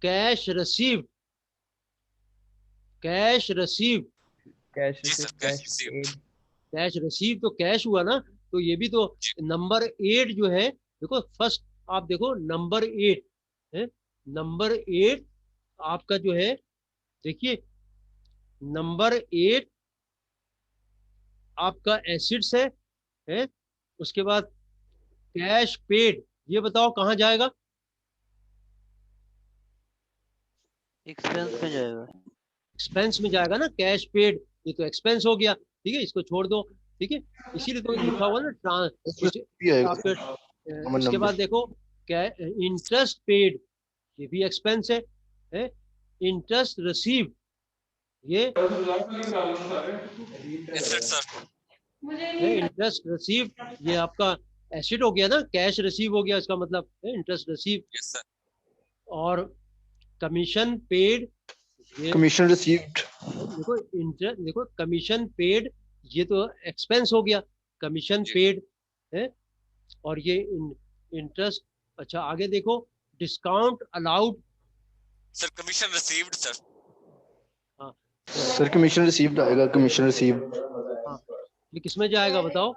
cash received, cash received, cash जी sir, cash received. Cash receive तो कैश हुआ ना, तो ये भी तो नंबर 8 जो है, देखो फर्स्ट आप देखो नंबर 8 है, नंबर 8 आपका जो है, देखिए नंबर 8 आपका एसिड्स है। उसके बाद कैश पेड, ये बताओ कहाँ जाएगा? एक्सपेंस में जाएगा। एक्सपेंस में जाएगा ना, कैश पेड, ये तो एक्सपेंस हो गया। ठीक है, इसको छोड़ दो। ठीक है, इसीलिए तो लिखा हुआ ना आपके। इसके बाद देखो क्या, इंटरेस्ट पेड, ये भी एक्सपेंस है। इंटरेस्ट रिसीव, ये एसेट सर। इंटरेस्ट रिसीव, ये आपका एसेट हो गया ना, कैश रिसीव हो गया, इसका मतलब इंटरेस्ट रिसीव। Yes sir. और कमीशन पेड, ये कमीशन रिसीव्ड। देखो देखो कमीशन पेड, ये तो एक्सपेंस हो गया, कमीशन पेड है। और ये इंटरेस्ट, अच्छा आगे देखो, discount allowed, sir commission received sir. हाँ सर कमीशन रिसीव्ड आएगा, कमीशन रिसीव्ड। हाँ, ये किसमें जाएगा बताओ?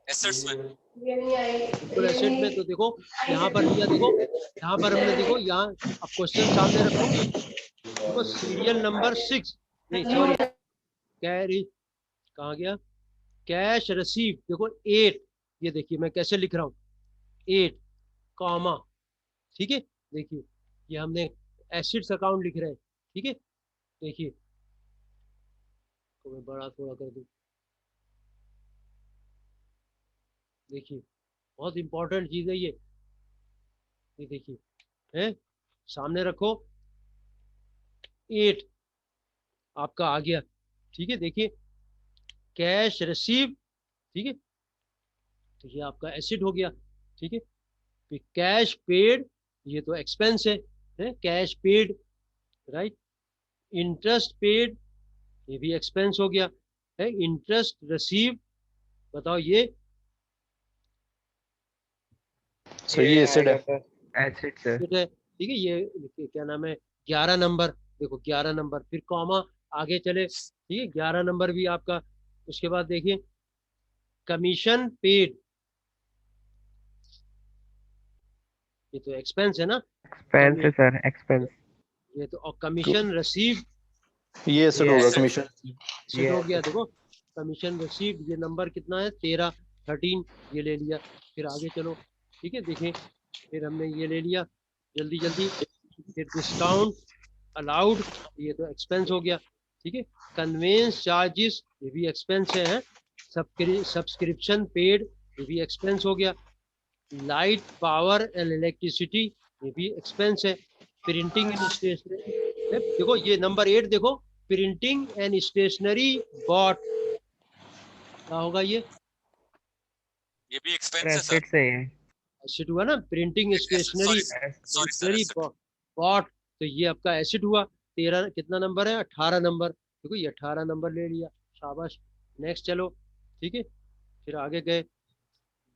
एसेट्स में। बिल्कुल एसेट में। तो देखो यहाँ पर लिया, देखो यहाँ पर हमने, देखो यहाँ अब क्वेश्चन सामने रखो, देखो सीरियल नंबर 6, नहीं सॉरी, कैरी कहाँ गया, कैश रिसीव, देखो 8, ये देखिए मैं कैसे लिख रहा हूँ, 8 कॉमा, ठीक है। देखिए ये हमने एसिड्स अकाउंट लिख रहे हैं, ठीक है। देखिए तो मैं बड़ा थोड़ा कर दूं, देखिए बहुत इंपॉर्टेंट चीज है ये देखिए है, सामने रखो, 8 आपका आ गया, ठीक है। देखिए कैश रिसीव, ठीक है, तो ये आपका एसिड हो गया, ठीक है। फिर कैश पेड, ये तो एक्सपेंस है, cash paid, right. Interest paid, ये भी एक्सपेंस हो गया है। इंटरेस्ट रिसीव, बताओ ये सही है, एसिड है। Acid sir. ठीक है, ठीक है। ये क्या नाम है, 11 नंबर, देखो 11 नंबर, फिर कॉमा, आगे चले, ठीक है, 11 नंबर भी आपका। उसके बाद देखिए कमीशन पेड, ये तो एक्सपेंस है ना, एक्सपेंस है सर, एक्सपेंस। ये तो। और कमीशन रिसीव, ये एसिड होगा, कमीशन एसिड हो गया। देखो कमीशन रिसीव, ये नंबर कितना है, 13 13, ये ले लिया। फिर आगे चलो, ठीक है। देखिए फिर हमने ये ले लिया, जल्दी जल्दी। फिर डिस्काउंट अलाउड, ये तो एक्सपेंस हो गया, ठीक है। कन्वेंस चार्जेस, ये भी एक्सपेंस है। सब्सक्रिप्शन पेड, ये भी एक्सपेंस हो गया। लाइट पावर एंड इलेक्ट्रिसिटी, ये भी एक्सपेंस है। प्रिंटिंग एंड स्टेशनरी, देखो ये नंबर 8 देखो, प्रिंटिंग एंड स्टेशनरी बॉट, क्या होगा ये भी एक्सपेंस है सर। एसेट से है। एसिड हुआ ना, printing stationery sorry sir. Bought, तो ये आपका एसिड हुआ। 13 कितना नंबर है, 18 नंबर, देखो ये 18 नंबर ले लिया, शाबाश। नेक्स्ट चलो, ठीक है। फिर आगे गए,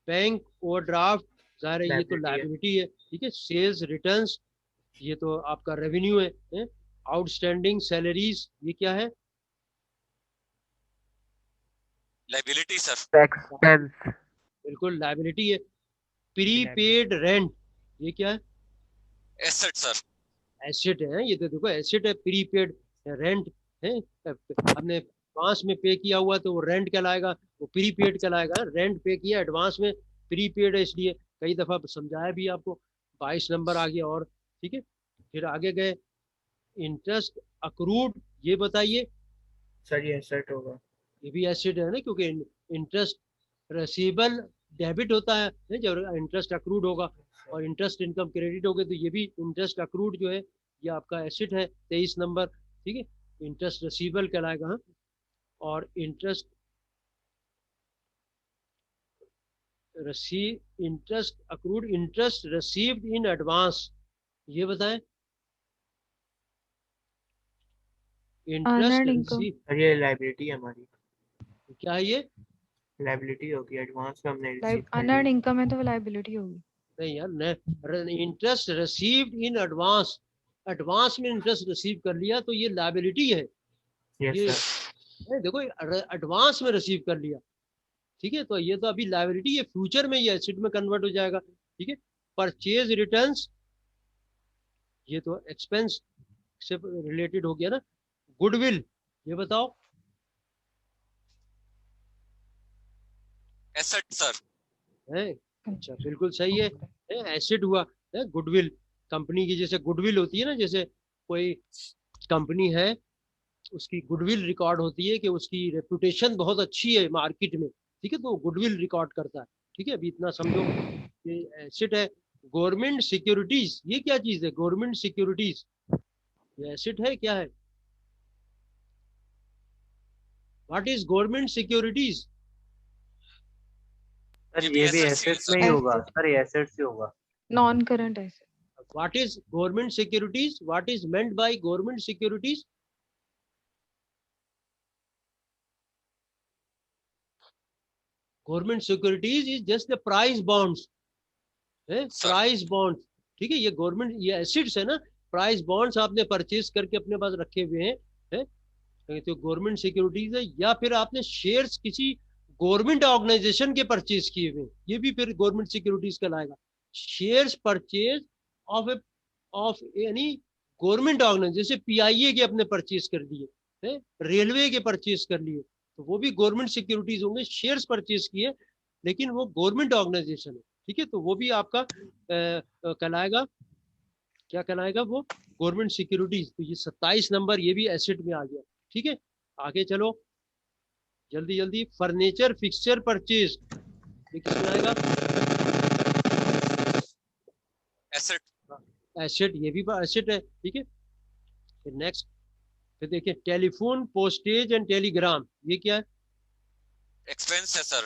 बैंक ओवरड्राफ्ट, जाहिर है ये तो लायबिलिटी है, ठीक है। सेल्स रिटर्न्स, ये तो आपका रेवेन्यू है। आउटस्टैंडिंग सैलरीज, ये क्या है, लायबिलिटी सर। एक्सपेंस। बिल्कुल लायबिलिटी है। प्रीपेड रेंट, ये क्या है, एसेट सर। एसेट है, ये तो देखो एसेट है। प्रीपेड रेंट है, हमने एडवांस में पे किया हुआ तो वो रेंट कहलाएगा, वो प्रीपेड कहलाएगा। रेंट पे किया एडवांस में, प्रीपेड है, इसलिए कई दफा समझाया भी आपको। 22 नंबर आ गया, और ठीक है। फिर आगे गए, इंटरेस्ट अक्रूड, ये बताइए, सर ये एसेट होगा। ये भी एसिड है ना, क्योंकि इंटरेस्ट रिसीवेबल डेबिट होता है जब इंटरेस्ट अक्रूड होगा, और इंटरेस्ट इनकम क्रेडिट हो गए, तो ये भी इंटरेस्ट अक्रूड जो है ये आपका एसेट है 23 नंबर, ठीक है। इंटरेस्ट रिसीवेबल कहलाएगा, हाँ। और interest accrued interest received in advance, ये बताएं। Interest Unearned income. रिसीव, और ये लाइबिलिटी है हमारी, क्या है ये? लाइबिलिटी होगी, एडवांस में हमने रिसीव कर Unearned लिया। income है तो वो liability होगी. नहीं यार, interest received in advance, advance में इंटरेस्ट रिसीव कर लिया तो ये लायबिलिटी है। यस ये सर। देखो एडवांस में रिसीव कर लिया, ठीक है, तो ये तो अभी लायबिलिटी है, फ्यूचर में ये एसेट में कन्वर्ट हो जाएगा, ठीक है। परचेज रिटर्न्स, ये तो एक्सपेंस से रिलेटेड हो गया ना। गुडविल, ये बताओ। Asset sir. है, अच्छा बिल्कुल सही है, एसेट हुआ है गुडविल। कंपनी की जैसे गुडविल होती है ना, जैसे कोई कंपनी है उसकी गुडविल रिकॉर्ड होती है कि उसकी रेपुटेशन बहुत अच्छी है मार्केट में, ठीक है, तो गुडविल रिकॉर्ड करता है, ठीक है। अभी इतना समझो, ये एसेट है। गवर्नमेंट सिक्योरिटीज, ये क्या चीज है? गवर्नमेंट सिक्योरिटीज ये एसेट है, क्या है? What is government securities? Sir ये भी एसेट्स में ही होगा सर, ये एसेट्स ही होगा। Non-current asset. What is government securities? What is meant by government securities? Government securities is just the price bonds, price bond, ठीक है। ये गवर्नमेंट, ये एसिड्स है ना, प्राइस बॉन्ड्स आपने परचेज करके अपने पास रखे हुए हैं, तो गवर्नमेंट सिक्योरिटीज है। या फिर आपने शेयर्स किसी गवर्नमेंट ऑर्गेनाइजेशन के परचेज किए हुए, ये भी फिर गवर्नमेंट सिक्योरिटीज कहलाएगा। शेयर्स परचेज ऑफ यानी गवर्नमेंट ऑर्गेनाइजेशन, जैसे पीआईए के अपने परचेज कर दिए, रेलवे के परचेज कर लिए, तो वो भी गवर्नमेंट सिक्योरिटीज होंगे। शेयर्स परचेज किए लेकिन वो गवर्नमेंट ऑर्गेनाइजेशन है, ठीक है, तो वो भी आपका कहलाएगा, क्या कहलाएगा वो? Government securities. तो ये 27 नंबर ये भी एसेट में आ गया, ठीक है। आगे चलो जल्दी जल्दी। फर्नीचर फिक्सचर परचेज, ये किसमें आएगा? एसेट। एसेट, ये भी एसेट है, ठीक है। फिर नेक्स्ट, फिर देखिए टेलीफोन पोस्टेज एंड टेलीग्राम, ये क्या है? एक्सपेंस है सर।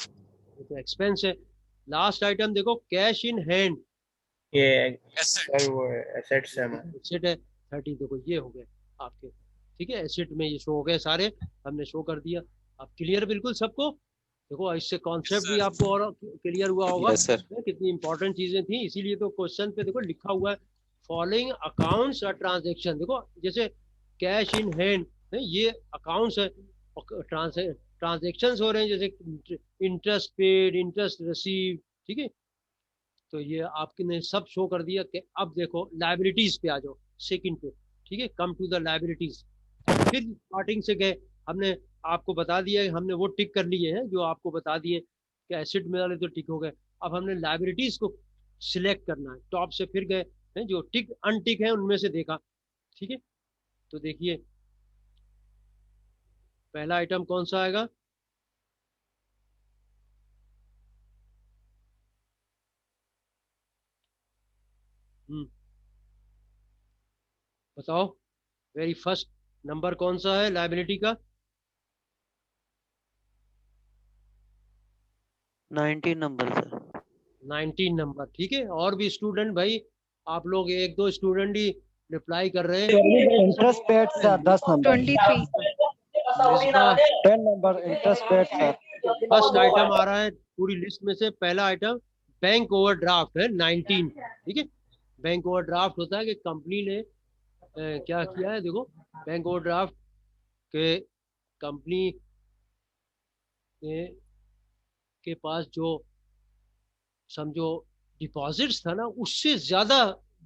ये तो एक्सपेंस है। लास्ट आइटम देखो, कैश इन हैंड, ये एसेट। सर वो एसेट्स है हमारे। एसेट है 30। देखो ये हो गए आपके, ठीक है, एसेट में ये शो हो गए सारे, हमने शो कर दिया। अब क्लियर बिल्कुल सबको? देखो इससे कॉन्सेप्ट भी आपको और क्लियर हुआ होगा। Yes, sir. कितनी इंपॉर्टेंट चीजें थी, इसीलिए तो क्वेश्चन पे देखो लिखा हुआ है फॉलोइंग अकाउंट्स और ट्रांजेक्शन। देखो जैसे कैश इन हैंड, ये अकाउंट्स है, ट्रांजेक्शन हो रहे हैं, जैसे इंटरेस्ट पेड, इंटरेस्ट रिसीव, ठीक है। तो ये आपने सब शो कर दिया कि अब देखो लायबिलिटीज पे आ जाओ, सेकंड पे, ठीक है। Come to the liabilities. फिर स्टार्टिंग से गए, हमने आपको बता दिया, हमने वो टिक कर लिए हैं जो आपको बता दिए कि एसेट में वाले तो टिक हो गए। अब हमने लायबिलिटीज को सिलेक्ट करना है, टॉप से फिर गए हैं, जो टिक अनटिक है उनमें से देखा, ठीक है। तो देखिए पहला आइटम कौन सा आएगा? बताओ, वेरी फर्स्ट नंबर कौन सा है लायबिलिटी का? 19 नंबर सर। 19 नंबर, ठीक है। और भी स्टूडेंट भाई, आप लोग एक दो स्टूडेंट ही रिप्लाई कर रहे हैं। Interest paid sir 10 number. 23. इसका 10 नंबर interest paid sir. First item आ रहा है पूरी लिस्ट में से, पहला आइटम बैंक ओवरड्राफ्ट है 19, ठीक है। बैंक ओवरड्राफ्ट होता है कि कंपनी ने क्या किया है, देखो बैंक ओवरड्राफ्ट के कंपनी के पास जो समझो डिपॉजिट्स था ना, उससे ज्यादा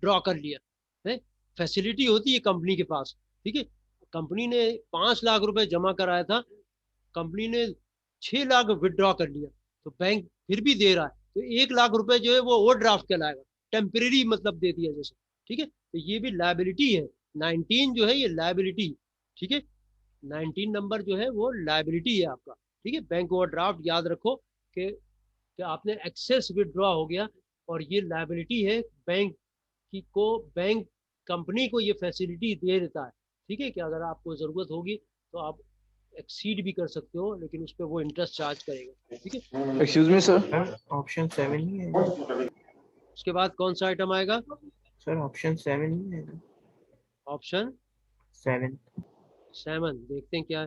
ड्रॉ कर लिया है। फैसिलिटी होती है कंपनी के पास, ठीक है। कंपनी ने 5 लाख रुपए जमा कराया था, कंपनी ने 6 लाख विड्रॉ कर लिया, तो बैंक फिर भी दे रहा है, तो 1 लाख रुपए जो है वो ओवरड्राफ्ट कहलाएगा, टेम्परेरी मतलब दे दिया जैसे, ठीक है। तो ये भी लायबिलिटी है, 19 जो है ये लायबिलिटी, ठीक है। 19 नंबर जो है वो लायबिलिटी है आपका, ठीक है। बैंक ओवरड्राफ्ट याद रखो कि आपने एक्सेस विड्रॉ हो गया और ये लायबिलिटी है बैंक की, को बैंक कंपनी को ये फैसिलिटी दे देता है, ठीक है, कि अगर आपको ज़रूरत होगी तो आप एक्सीड भी कर सकते हो, लेकिन उस पर वो इंटरेस्ट चार्ज करेगा, ठीक है। Excuse me sir. Sir option 7 ही है उसके बाद कौन सा आइटम आएगा? सर, ऑप्शन 7 ही है ऑप्शन 7। 7 देखते हैं क्या है।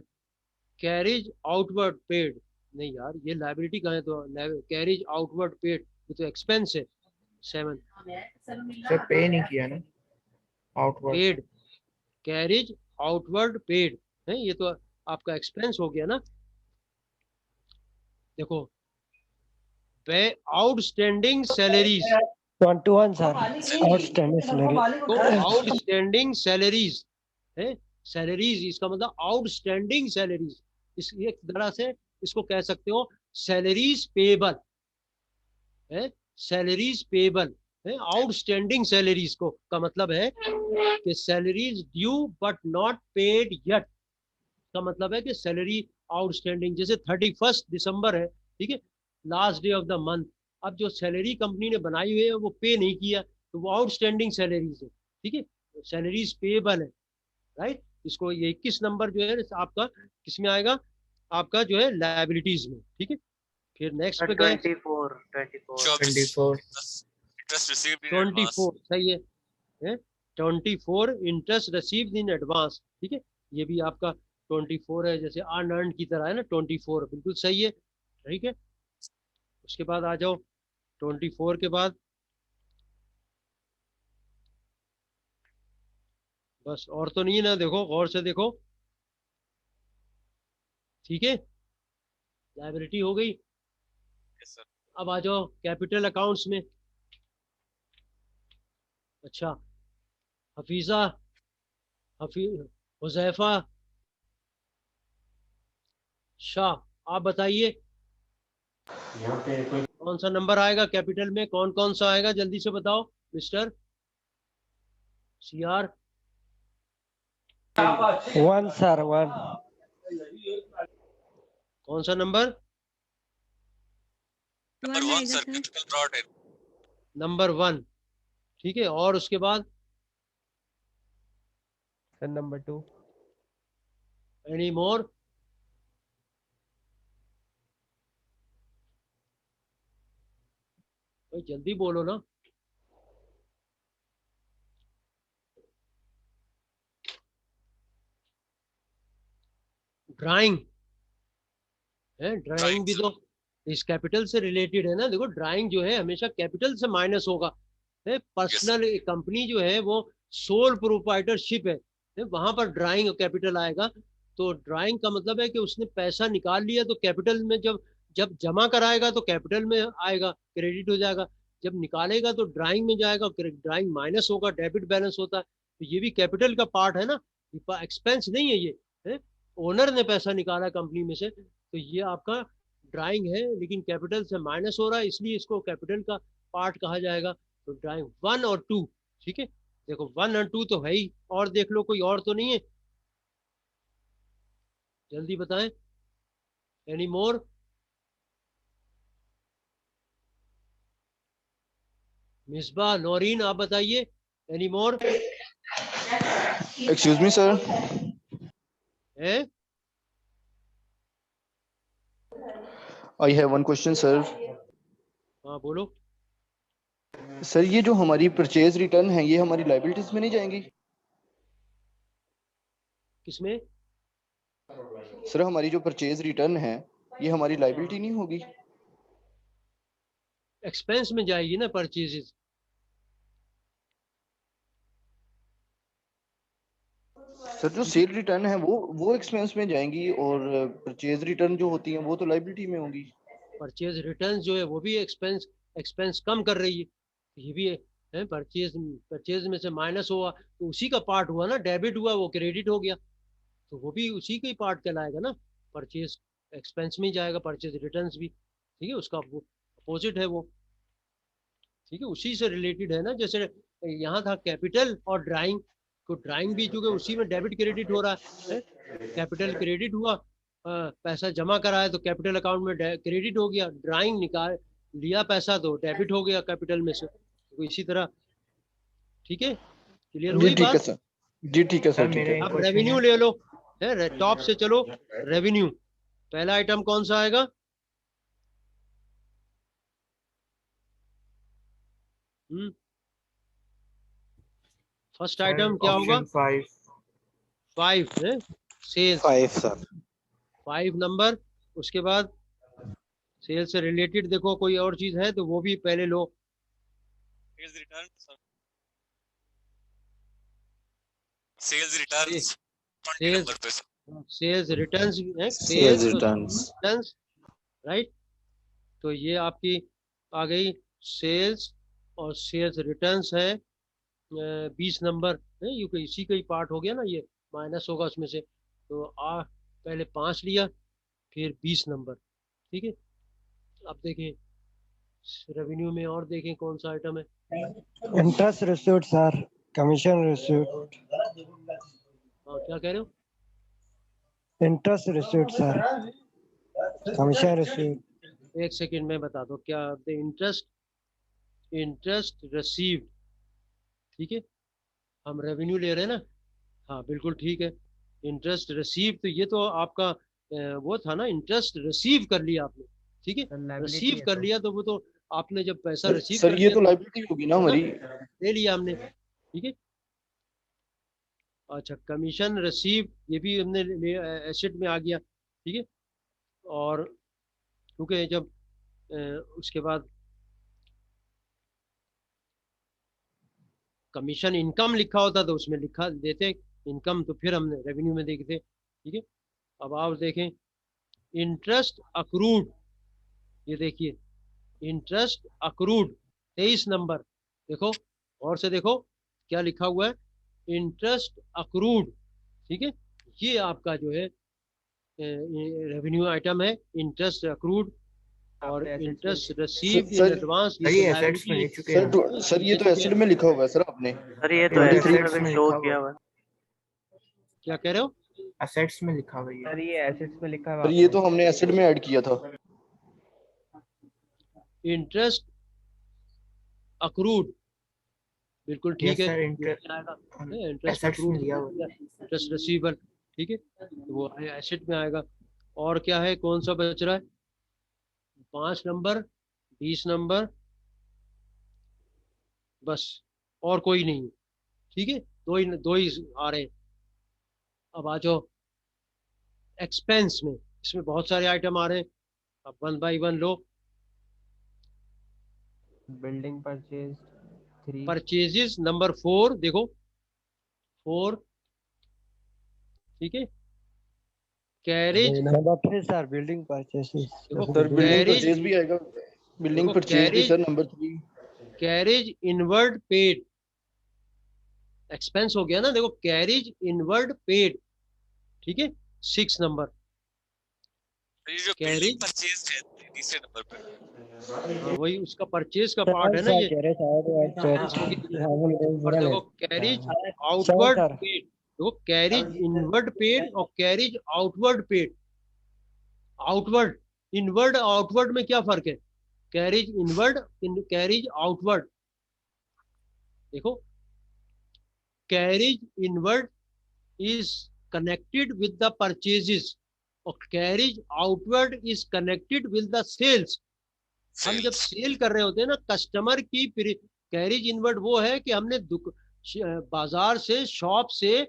कैरिज आउटवर्ड पेड, नहीं यार ये लाइबिलिटी कहाँ है? तो कैरिज आउटवर्ड पेड ये तो एक्सपेंस है। 7 सर पे नहीं किया ना outward. Paid, carriage outward paid है, ये तो आपका एक्सपेंस हो गया ना। देखो, पे outstanding salaries, 21 sir, outstanding salary. तो आउटस्टैंडिंग सैलरीज है, सैलरीज इसका मतलब आउटस्टैंडिंग सैलरीज, इस एक तरह से इसको कह सकते हो सैलरीज पेबल है, सैलरीज पेबल है। आउटस्टैंडिंग सैलरीज को का मतलब है कि salaries due but not paid yet, का मतलब है कि सैलरी आउटस्टैंडिंग, जैसे 31 दिसंबर है, ठीक है, last day of the month, अब जो सैलरी कंपनी ने बनाई हुई है वो पे नहीं किया तो वो आउटस्टैंडिंग सैलरीज है, ठीक है, सैलरीज पेबल है, राइट। इसको ये 21 नंबर जो है आपका किसमें आएगा? आपका जो है लायबिलिटीज में, ठीक है। फिर नेक्स्ट पे गए 24 इंटरेस्ट रिसीव्ड इन 24, एडवांस। सही है 24 इंटरेस्ट रिसीव्ड इन एडवांस, ठीक है, ये भी आपका 24 है, जैसे अनअर्न की तरह है ना, 24 बिल्कुल सही है, ठीक है। उसके बाद आ जाओ 24 के बाद, बस और तो नहीं है ना, देखो गौर से देखो, ठीक है, लायबिलिटी हो गई। Yes sir. अब आ जाओ कैपिटल अकाउंट्स में। अच्छा, हफीजा, हुजैफा शाह, आप बताइए कौन सा नंबर आएगा कैपिटल में, कौन कौन सा आएगा, जल्दी से बताओ मिस्टर सीआर। 1 सर, 1। कौन सा number? Number 1 sir, capital brought इन। नंबर 1, ठीक है, और उसके बाद सर नंबर 2। Any more? जल्दी बोलो ना। ड्राइंग है, ड्राइंग भी तो इस कैपिटल से रिलेटेड है ना। देखो ड्राइंग जो है हमेशा कैपिटल से माइनस होगा, है पर्सनल कंपनी जो है वो सोल प्रोप्राइटरशिप है वहां पर ड्राइंग कैपिटल आएगा। तो ड्राइंग का मतलब है कि उसने पैसा निकाल लिया तो कैपिटल में, जब जब जमा कराएगा तो कैपिटल में आएगा, क्रेडिट हो जाएगा, जब निकालेगा तो ड्राइंग में जाएगा, ड्राइंग माइनस होगा, डेबिट बैलेंस होता है। तो ये भी कैपिटल का पार्ट है ना, एक्सपेंस नहीं है ये, है ओनर ने पैसा निकाला कंपनी में से, तो ये आपका ड्राइंग है, लेकिन कैपिटल से माइनस हो रहा है इसलिए इसको कैपिटल का पार्ट कहा जाएगा। तो ड्राइंग 1 और 2, ठीक है, देखो 1 और 2 तो है ही, और देख लो कोई और तो नहीं है, जल्दी बताएं, एनी मोर? मिसबा, नौरीन, आप बताइए, any more? Excuse me sir. है I have one question sir. हाँ बोलो। सर ये जो हमारी परचेज रिटर्न है ये हमारी लायबिलिटीज में नहीं जाएंगी? किसमें? सर हमारी जो परचेज रिटर्न है ये हमारी लायबिलिटी नहीं होगी? एक्सपेंस में जाएगी ना परचेजेस। सर जो सेल रिटर्न है वो एक्सपेंस में जाएंगी और परचेज रिटर्न जो होती है वो तो लायबिलिटी में होंगी। परचेज रिटर्न जो है वो भी एक्सपेंस एक्सपेंस कम कर रही है, ये भी है परचेज, परचेज में से माइनस हुआ तो उसी का पार्ट हुआ ना, डेबिट हुआ वो क्रेडिट हो गया, तो वो भी उसी का ही पार्ट कहलाएगा ना, परचेज एक्सपेंस में ही जाएगा, परचेज रिटर्न्स भी, ठीक है, उसका अपोजिट है वो, ठीक है, उसी से रिलेटेड है ना। जैसे यहाँ था कैपिटल और ड्राइंग, तो ड्राइंग भी चूंकि उसी में डेबिट क्रेडिट हो रहा है, कैपिटल क्रेडिट हुआ, पैसा जमा कराया तो कैपिटल अकाउंट में क्रेडिट हो गया, ड्राइंग निकाल लिया पैसा तो डेबिट हो गया कैपिटल में से, तो इसी तरह, ठीक है। क्लियर जी हुई ठीक है बात? सर, जी ठीक है सर सर, ठीक मेरा है। एक अब क्वेश्चन रेवेन्यू है। ले लो, है टॉप से चलो। रेवेन्यू पहला आइटम कौन सा आएगा? फर्स्ट सर आइटम क्या होगा? ऑप्शन 5। 5 है, सेल्स। 5 सर। 5 नंबर। उसके बाद सेल्स से रिलेटेड देखो कोई और चीज है तो वो भी पहले लो। Sales return, sales returns 20 sales number पे। सेल्स रिटर्न्स है, sales sales returns. Returns, right. तो ये आपकी आ गई सेल्स, और सेल्स रिटर्न्स है 20 नंबर है। ये कोई इसी का ही पार्ट हो गया ना, ये माइनस होगा उसमें से। तो पहले 5 लिया, फिर 20 नंबर, ठीक है। अब देखें रेवेन्यू में, और देखें कौन सा आइटम है। Interest received, sir. Commission received. हाँ, क्या कह रहे हो? Interest received, sir. Commission received. एक सेकंड में बता दो क्या। इंटरेस्ट, इंटरेस्ट रिसीव्ड, ठीक है। हम रेवेन्यू ले रहे हैं ना, हाँ बिल्कुल ठीक है। इंटरेस्ट रिसीव, तो ये तो आपका वो था ना, इंटरेस्ट रिसीव कर लिया आपने, ठीक है। रिसीव कर लिया तो वो तो आपने जब पैसा रिसीव सर कर ये लिया तो लाइबिलिटी होगी ना हमारी। ले लिया हमने, ठीक है। अच्छा, कमीशन रिसीव ये भी हमने एसेट में आ गया, ठीक है। और क्योंकि जब उसके बाद कमीशन इनकम लिखा होता तो उसमें लिखा देते इनकम, तो फिर हमने रेवेन्यू में देखते, ठीक है। अब आप देखें इंटरेस्ट अक्रूड, ये देखिए इंटरेस्ट अक्रूड 23 नंबर, देखो और से देखो क्या लिखा हुआ है, इंटरेस्ट अक्रूड, ठीक है। ये आपका जो है रेवेन्यू आइटम है, इंटरेस्ट अक्रूड और interest received in sir advance. Sir ये एसेट्स में ले चुके हैं। सर ये तो एसिड में लिखा हुआ है सर आपने। सर ये तो 23 एसेट assets में में शो लिखा किया हुआ हुआ है। क्या कह रहे हो? असेट्स में लिखा हुआ है ये। सर ये एसेट्स में लिखा सर ये तो हमने एसिड में ऐड किया था। इंटरेस्ट अक्रूड, बिल्कुल ठीक है। सर इंटरेस्ट एसेट्स में अक्रूड, लिया हुआ है। इंटरेस्ट रिसीवेबल, ठीक है, तो वो एसेट में आएगा। और क्या है, कौन सा बच रहा है? 5 नंबर, 20 नंबर, बस और कोई नहीं, ठीक है। दो ही आ रहे हैं। अब आ जाओ एक्सपेंस में, इसमें बहुत सारे आइटम आ रहे हैं, अब 1 बाय 1 लो। बिल्डिंग परचेज 3, परचेजेस नंबर 4, देखो 4, ठीक है। Carriage, Number 3, sir. Building purchases. देखो सर बिल्डिंग कैरेज, परचेज भी आएगा, बिल्डिंग देखो परचेज भी sir number 3। Carriage inward paid, expense हो गया ना, देखो कैरेज इनवर्ड पेड, ठीक है, 6 नंबर। ये जो कैरी- बिल्डिंग परचेज है तीसरे नंबर पे। वही उसका परचेज का पार्ट है ना ये। और देखो कैरेज आउटवर्ड sir. पेड, देखो कैरेज इनवर्ड पेड और carriage outward paid. Outward, inward outward में क्या फर्क है? कैरेज इनवर्ड, कैरेज आउटवर्ड, देखो carriage inward is connected with the purchases और carriage outward is connected with the sales. हम जब सेल कर रहे होते हैं ना, कस्टमर की कैरेज इनवर्ड वो है कि हमने बाजार से, शॉप से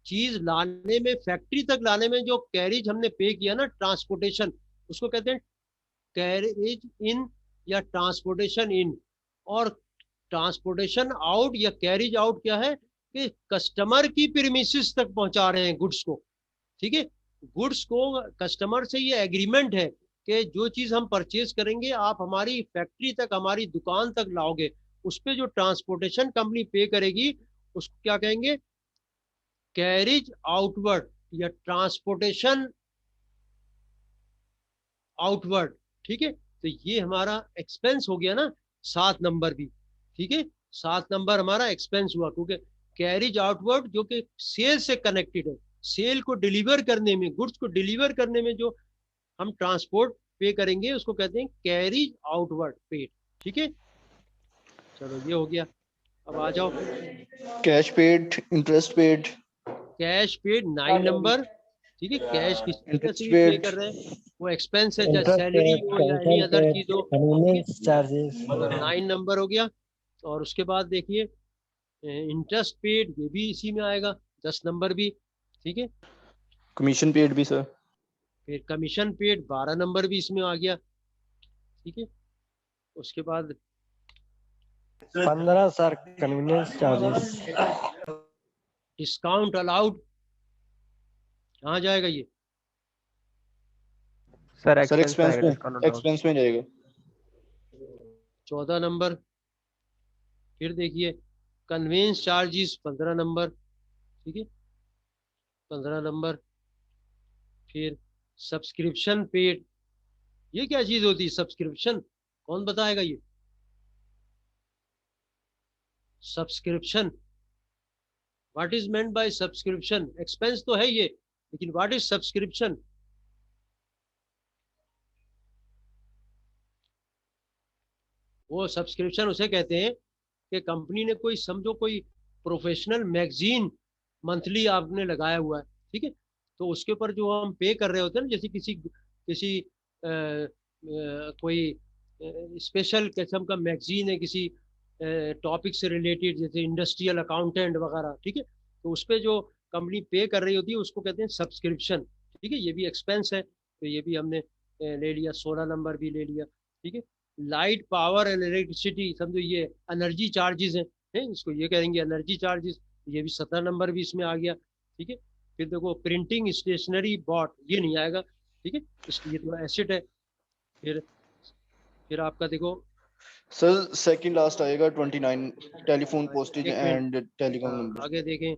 चीज लाने में, फैक्ट्री तक लाने में जो कैरेज हमने पे किया ना, ट्रांसपोर्टेशन, उसको कहते हैं कैरेज इन या ट्रांसपोर्टेशन इन। और ट्रांसपोर्टेशन आउट या कैरेज आउट क्या है कि कस्टमर की प्रीमिसेस तक पहुंचा रहे हैं गुड्स को, ठीक है। गुड्स को कस्टमर से ये एग्रीमेंट है कि जो चीज हम परचेज करेंगे आप हमारी फैक्ट्री तक, हमारी दुकान तक लाओगे, उस पे जो ट्रांसपोर्टेशन कंपनी पे करेगी उसको क्या कहेंगे? कैरेज आउटवर्ड या ट्रांसपोर्टेशन आउटवर्ड, ठीक है। तो ये हमारा एक्सपेंस हो गया ना, 7 नंबर भी, ठीक है। 7 नंबर हमारा एक्सपेंस हुआ, क्योंकि कैरेज आउटवर्ड जो कि सेल से कनेक्टेड है, सेल को डिलीवर करने में, गुड्स को डिलीवर करने में जो हम ट्रांसपोर्ट पे करेंगे उसको कहते हैं कैरेज आउटवर्ड पेड, ठीक है। चलो ये हो गया। अब आ जाओ, cash paid, interest paid, cash paid 9 number, ठीक है। कैश किसी वजह से इंटरेस्ट भी पे पेड, कर रहे हैं, वो एक्सपेंस है, चाहे Interest सैलरी paid, हो या एनी commission अदर paid, चीज हो, ठीक है। convenience charges. तो 9 नंबर हो गया। और उसके बाद देखिए इंटरेस्ट पेड, ये भी इसी में आएगा, 10 नंबर भी, ठीक है। कमीशन पेड भी सर। फिर कमीशन पेड 12 नंबर भी इसमें आ गया, ठीक है। उसके बाद 15 sir, convenience charges. Discount allowed, कहाँ जाएगा ये? सर सर एक्सपेंस एक्सपेंस आएगा, में, डिस्काउंट अलाउड। एक्सपेंस में जाएगा। 14 नंबर। फिर देखिए कन्वेंस चार्जेस 15 नंबर, ठीक है, 15 नंबर। फिर सब्सक्रिप्शन पेड, ये क्या चीज होती है सब्सक्रिप्शन, कौन बताएगा ये? Subscription, what is meant by subscription? Expense तो है ये, लेकिन व्हाट इज सब्सक्रिप्शन? वो सब्सक्रिप्शन उसे कहते हैं कि कंपनी ने कोई, समझो कोई प्रोफेशनल मैगजीन मंथली आपने लगाया हुआ है, ठीक है, तो उसके ऊपर जो हम पे कर रहे होते हैं ना, जैसे किसी किसी कोई स्पेशल किस्म का मैगजीन है किसी टॉपिक से रिलेटेड, जैसे इंडस्ट्रियल अकाउंटेंट वगैरह, ठीक है, तो उस पर जो कंपनी पे कर रही होती है उसको कहते हैं सब्सक्रिप्शन, ठीक है। ये भी एक्सपेंस है, तो ये भी हमने ले लिया, 16 नंबर भी ले लिया, ठीक है। लाइट पावर एंड इलेक्ट्रिसिटी, समझो ये एनर्जी चार्जेस हैं, इसको ये कहेंगे एनर्जी चार्जेस, ये भी 17 नंबर भी इसमें आ गया, ठीक है। फिर देखो प्रिंटिंग स्टेशनरी बॉट, ये नहीं आएगा, ठीक है, इसलिए तो एसेट है। फिर आपका देखो सर सेकंड लास्ट आएगा 29, टेलीफोन पोस्टेज एक मिनट, एंड टेलीकॉम नंबर। आगे देखें,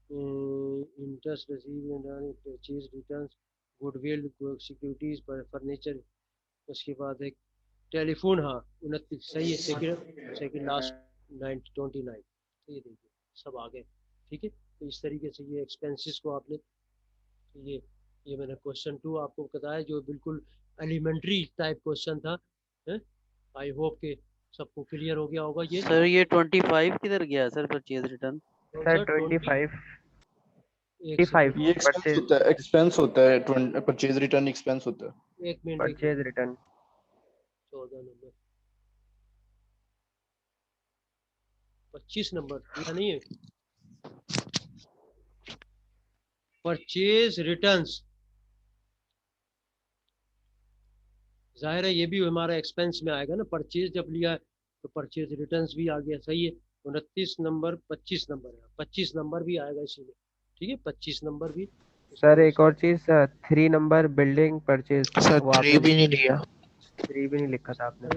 interest receive, purchase return, goodwill, securities, furniture. उसके बाद एक टेलीफोन, हाँ 29 सही है, सेकंड लास्ट 29, तो ये देखिए सब आ गए, ठीक है। तो इस तरीके से ये एक्सपेंसेस को आपने, ये मैंने क्वेश्चन 2 आपको बताया, जो बिल्कुल एलिमेंट्री टाइप क्वेश्चन था। आई होप के सबको क्लियर हो गया होगा ये। सर ये 25 किधर गया सर, परचेज रिटर्न? सर 25 एक 25 सेकंड, ये एक्सपेंस परचेज होता है, एक्सपेंस होता है, परचेज रिटर्न एक्सपेंस होता है। एक minute, purchase return 14 number, 25 number या नहीं है, परचेज रिटर्न्स, जाहिर है ये भी हमारा एक्सपेंस में आएगा ना, परचेज जब लिया है तो परचेज रिटर्न्स भी आ गया, सही है। 29 नंबर, 25 नंबर है, 25 नंबर भी आएगा इसी में, ठीक है, 25 नंबर भी। सर एक और चीज, 3 नंबर बिल्डिंग परचेज, सर वो 3 आपने भी नहीं लिया। 3 भी नहीं लिखा था आपने।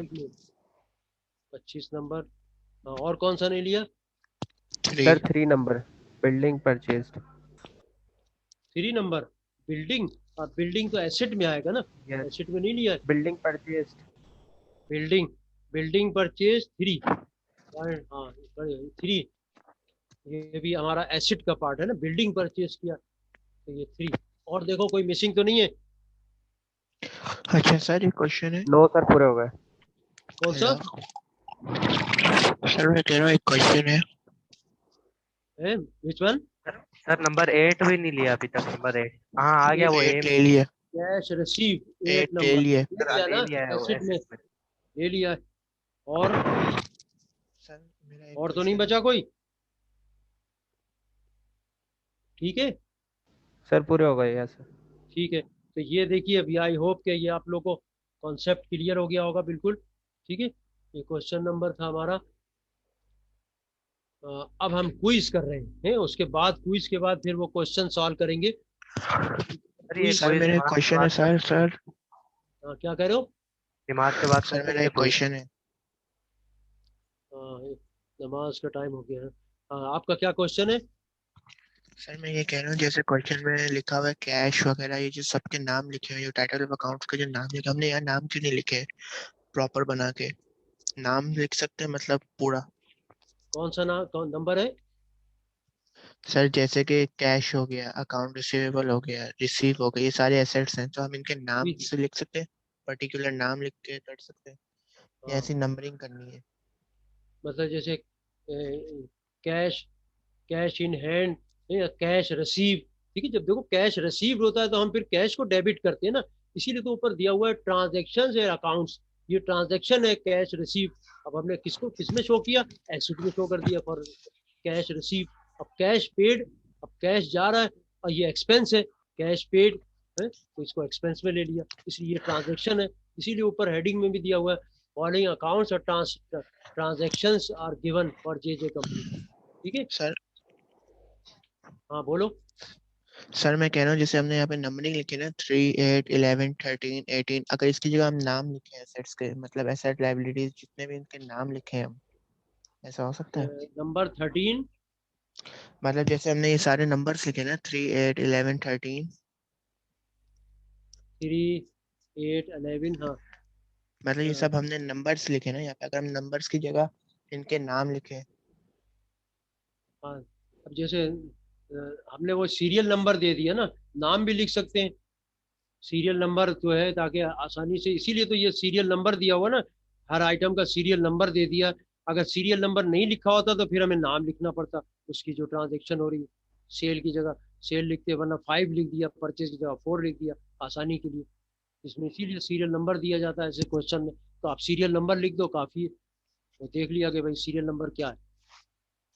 25 नंबर, हाँ, और कौन सा नहीं लिया? Sir 3 number building purchase. 3 number building, building तो एसेट में आएगा ना, यस, एसेट में नहीं लिया है। Building purchase. बिल्डिंग परचेज 3, हाँ 3, ये भी हमारा एसेट का पार्ट है ना, बिल्डिंग परचेज किया, तो ये 3। और देखो कोई मिसिंग तो नहीं है? अच्छा सर एक क्वेश्चन है। नो सर, पूरे हो गए। कौन सा सर मैं कह रहा हूँ एक क्वेश्चन है? Which one? सर नंबर 8 भी नहीं लिया अभी तक। नंबर 8 हाँ आ गया, वो 8 एम ले लिया, कैश रिसीव 8 8 ले नंबर लिया। ले लिया ना, लिया है वो एसेट में एसेट में। ले लिया है। और सर मेरा एक और तो नहीं क्वेश्चन बचा कोई, ठीक है, सर पूरे हो गए यस। ठीक है। तो ये देखिए अभी आई होप कि ये आप लोग को कॉन्सेप्ट क्लियर हो गया होगा बिल्कुल, ठीक है। ये क्वेश्चन नंबर था हमारा। अब हम क्विज कर रहे हैं, उसके बाद क्विज के बाद फिर वो क्वेश्चन सॉल्व करेंगे। सर ये सर मेरा एक क्वेश्चन है सर। क्या कह रहे हो? दिमाग के बाद सर मेरा एक क्वेश्चन है। हाँ, नमाज का टाइम हो गया है। हाँ, आपका क्या क्वेश्चन है? सर मैं ये कह रहा हूँ जैसे क्वेश्चन में लिखा हुआ है कैश वगैरह, ये जो सबके नाम लिखे हुए हैं, टाइटल ऑफ अकाउंट के जो नाम लिखे, हमने यहाँ नाम क्यों नहीं लिखे प्रॉपर बना के? नाम लिख सकते हैं मतलब पूरा। कौन सा नाम, कौन नंबर है? सर जैसे कि कैश हो गया, अकाउंट रिसीवेबल हो गया, रिसीव हो गया, ये सारे एसेट्स हैं, तो हम इनके नाम जी, से लिख सकते हैं, पर्टिकुलर नाम लिख के कर सकते हैं, या हाँ, ऐसी नंबरिंग करनी है? मतलब जैसे कैश, कैश इन हैंड या कैश रिसीव। ठीक है, जब देखो कैश रिसीव होता है तो हम फिर कैश को डेबिट करते हैं ना, इसीलिए तो ऊपर दिया हुआ है ट्रांजेक्शन या अकाउंट्स, ये ट्रांजेक्शन है कैश रिसीव। अब हमने किसको किसमें शो किया, एसेट में शो कर दिया फॉर कैश रिसीव। अब कैश पेड, अब कैश जा रहा है और ये एक्सपेंस है कैश पेड है, तो इसको एक्सपेंस में ले लिया, इसलिए ये ट्रांजेक्शन है, इसीलिए ऊपर हेडिंग में भी दिया हुआ है फॉलोइंग अकाउंट्स और transactions are given for J company. ठीक है सर हाँ बोलो। सर मैं कह रहा हूँ जैसे हमने यहाँ पे नंबरिंग लिखी है ना 3, 8, 11, 13, 18, अगर इसकी जगह हम नाम लिखे एसेट्स के, मतलब एसेट लायबिलिटीज जितने भी इनके नाम लिखे हैं हम, ऐसा हो सकता है? नंबर 13, मतलब जैसे हमने ये सारे नंबर्स लिखे ना 3, 8, 11, 13, 3, 8, 11 हाँ मतलब ये सब हमने नंबर्स लिखे ना यहाँ पे, अगर हम नंबर्स की जगह इनके नाम लिखे। हाँ। अब जैसे हमने वो सीरियल नंबर दे दिया ना, नाम भी लिख सकते हैं सीरियल नंबर जो है, ताकि आसानी से, इसीलिए तो ये सीरियल नंबर दिया हुआ ना, हर आइटम का सीरियल नंबर दे दिया। अगर सीरियल नंबर नहीं लिखा होता तो फिर हमें नाम लिखना पड़ता उसकी जो ट्रांजेक्शन हो रही है, सेल की जगह सेल लिखते, वरना 5 लिख दिया, परचेज की जगह 4 लिख दिया आसानी के लिए। इसमें इसीलिए सीरियल नंबर दिया जाता है ऐसे क्वेश्चन में, तो आप सीरियल नंबर लिख दो काफ़ी है, तो देख लिया कि भाई सीरियल नंबर क्या है।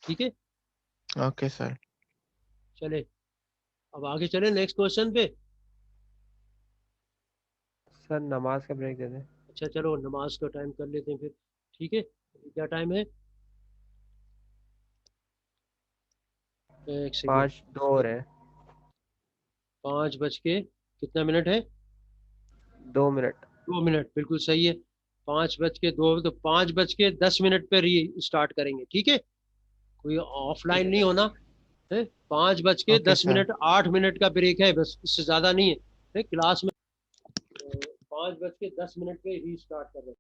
ठीक है ओके सर। चले, अब आगे चले नेक्स्ट क्वेश्चन पे। सर नमाज का ब्रेक दे दें। अच्छा चलो नमाज का टाइम कर लेते हैं फिर। ठीक है, क्या टाइम है, 1 सेकेंड, 5-2 हो रहे हैं। 5 बज के कितना मिनट है, 2 मिनट। 2 मिनट, बिल्कुल सही है। 5 बज के 2, तो 5 बज के 10 मिनट पे री स्टार्ट करेंगे। ठीक है, कोई ऑफलाइन नहीं होना है। 5 बज के ओके दस सर। मिनट 8 मिनट का ब्रेक है बस, इससे ज्यादा नहीं है क्लास में। 5 बज के 10 मिनट पे री स्टार्ट कर रहे हैं।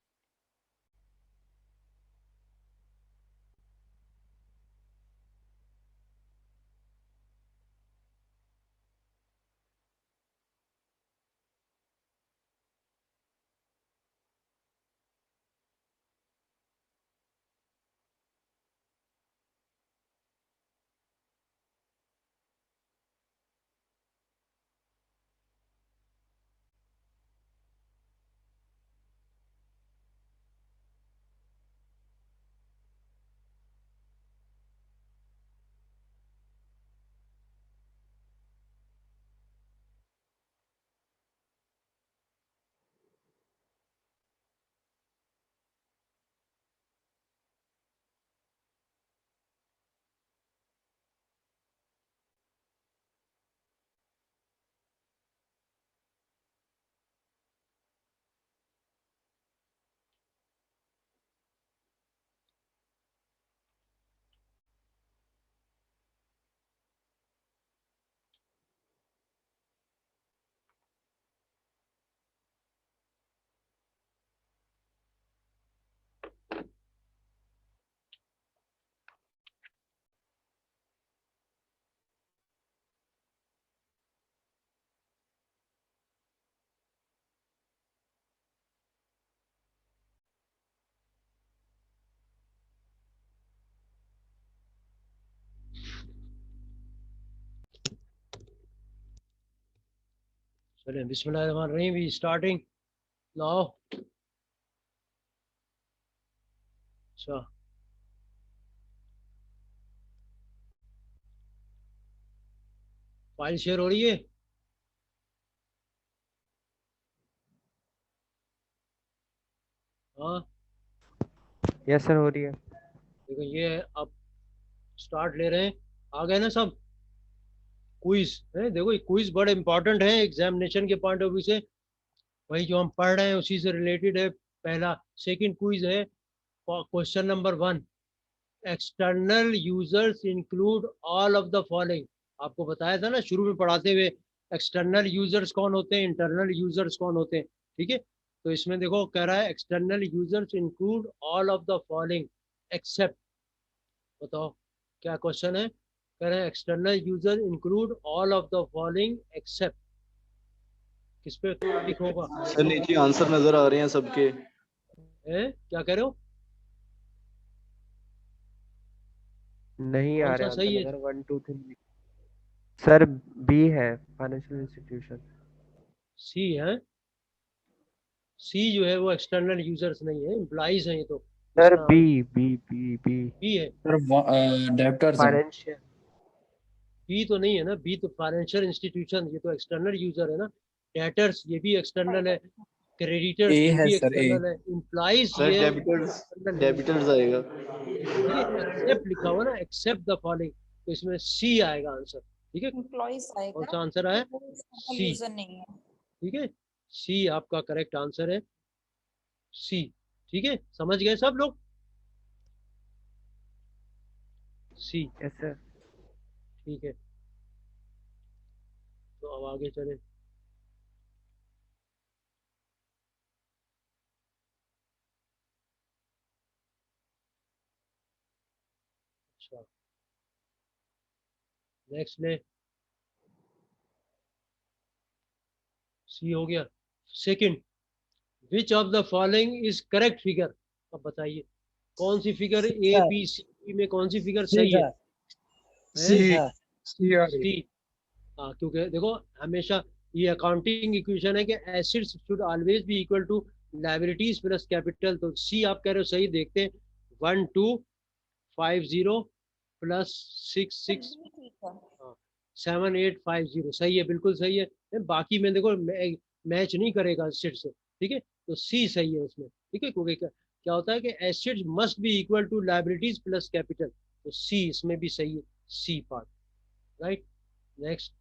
चलिए बिस्मिल्लाहिर्रहमानिर्रहीम, वी स्टार्टिंग नाउ। अच्छा फाइल शेयर हो रही है। हाँ यस सर, हो रही है। देखो ये अब स्टार्ट ले रहे हैं, आ गए ना सब। क्विज है, देखो ये क्विज बड़े इंपॉर्टेंट है एग्जामिनेशन के पॉइंट ऑफ व्यू से, वही जो हम पढ़ रहे हैं उसी से रिलेटेड है। पहला सेकंड क्विज है, question number 1, external users include all of the following. आपको बताया था ना शुरू में पढ़ाते हुए, एक्सटर्नल यूजर्स कौन होते हैं, इंटरनल यूजर्स कौन होते हैं। ठीक है, तो इसमें देखो कह रहा है external users include all of the following except, बताओ क्या क्वेश्चन है। कह रहे हैं external user include all of the following except, किस पे टिक होगा। सर नीचे आंसर नजर आ रहे हैं सबके। क्या कह रहे हो, नहीं आ कौन रहे सा सही आंसर है? अगर 1 2 3 सर बी है फाइनेंशियल इंस्टीट्यूशन। सी है। सी जो है वो एक्सटर्नल यूजर्स नहीं है, एम्प्लॉइज हैं ये तो, सर इसका B B B B B है। सर डेब्टर्स हैं। फाइनेंशियल। बी तो नहीं है ना, बी तो फाइनेंशियल इंस्टीट्यूशन, ये तो एक्सटर्नल यूजर है ना। डेटर्स ये भी एक्सटर्नल है, क्रेडिटर्स ए ये है भी सर, ए। एक्सटर्नल है, एम्प्लॉइज सर ये डेबिटर्स एक्सटर्नल है। डेबिटर्स आएगा। ठीक है, एक्सेप्ट लिखा हुआ ना, एक्सेप्ट द फॉलोइंग, तो इसमें सी आएगा आंसर। ठीक है, एम्प्लॉइज कौन आएगा, सा आंसर आया? वो एक्सटर्नल सी। यूजर नहीं है। ठीक है, सी आपका करेक्ट आंसर है, सी। ठीक है, समझ गए सब लोग? सी। Yes sir. ठीक है, तो अब आगे चले। अच्छा, नेक्स्ट में सी हो गया। Second, which of the following is correct figure? अब बताइए कौन सी फिगर ए बी सी में कौन सी फिगर सही है? सी सी आ रही सी। हाँ, क्योंकि देखो हमेशा ये अकाउंटिंग इक्वेशन है कि assets should always be equal to liabilities plus capital, तो सी आप कह रहे हो सही। देखते हैं, 1250 प्लस 66 ठीक है। 7850 सही है, बिल्कुल सही है। बाकी में देखो मैच नहीं करेगा एसिड से। ठीक है, तो सी सही है उसमें। ठीक है, क्योंकि क्या होता है कि assets must be equal to liabilities plus capital, तो सी इसमें भी सही है, C part. Right, next,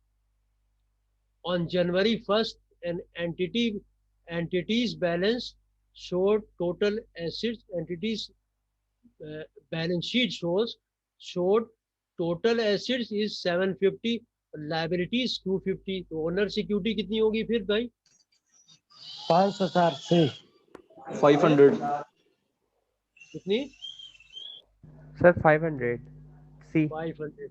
on January 1st, an entity's balance showed total assets. Entity's balance sheet showed total assets is 750, liabilities 250, तो ओनर सिक्योरिटी कितनी होगी फिर भाई? 500 से 500 कितनी? Sir 500 C. 500।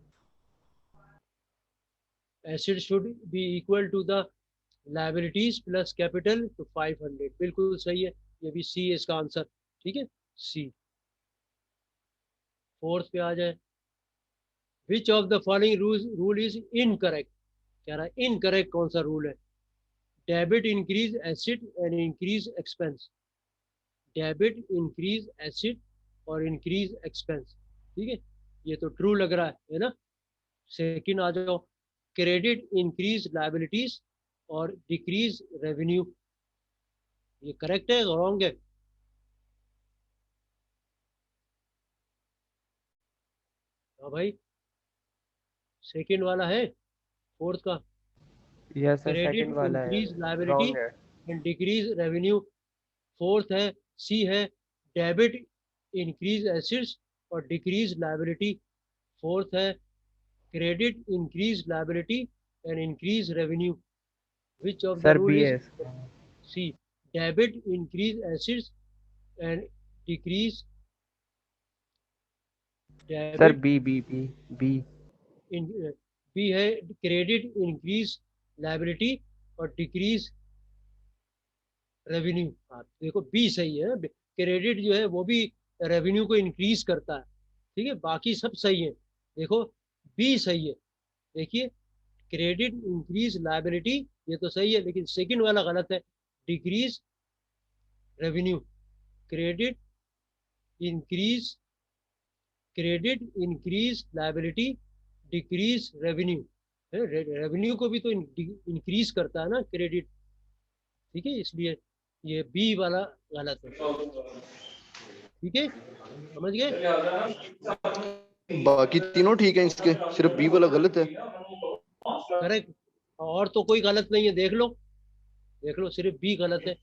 assets should be equal to the liabilities plus capital, तो 500 बिल्कुल सही है, ये भी सी है इसका आंसर। ठीक है, सी। फोर्थ पे आ जाए, विच of the following rule is incorrect? कह रहा है इनकरेक्ट कौन सा रूल है? Debit increase acid and increase expense. Debit increase acid और इंक्रीज एक्सपेंस। ठीक है, ये तो ट्रू लग रहा है ना। सेकंड आ जाओ, क्रेडिट इंक्रीज लायबिलिटीज और डिक्रीज रेवेन्यू, ये करेक्ट है रॉन्ग है? हाँ भाई, सेकंड वाला है फोर्थ का, यस सर क्रेडिट सेकंड वाला है इंक्रीज लायबिलिटी रॉन्ग है। And decrease revenue. फोर्थ है, सी है, डेबिट इंक्रीज एसेट्स और डिक्रीज लायबिलिटी। फोर्थ है, credit increase liability and increase revenue. Which of the sir rule B is? है। C, debit increase assets and decrease sir debit. B B B B B है, क्रेडिट इंक्रीज लायबिलिटी और डिक्रीज रेवेन्यू। हाँ देखो बी सही है, क्रेडिट जो है वो भी रेवेन्यू को इंक्रीज करता है। ठीक है, बाकी सब सही है, देखो बी सही है। देखिए, क्रेडिट इंक्रीज लायबिलिटी ये तो सही है, लेकिन सेकंड वाला गलत है, decrease revenue. Credit increase liability, decrease revenue. Revenue को भी तो इंक्रीज करता है ना क्रेडिट। ठीक है, इसलिए ये बी वाला गलत है। ठीक है, समझ गए? बाकी तीनों ठीक है इसके, सिर्फ बी वाला गलत है। करेक्ट, और तो कोई गलत नहीं है, देख लो सिर्फ बी गलत है।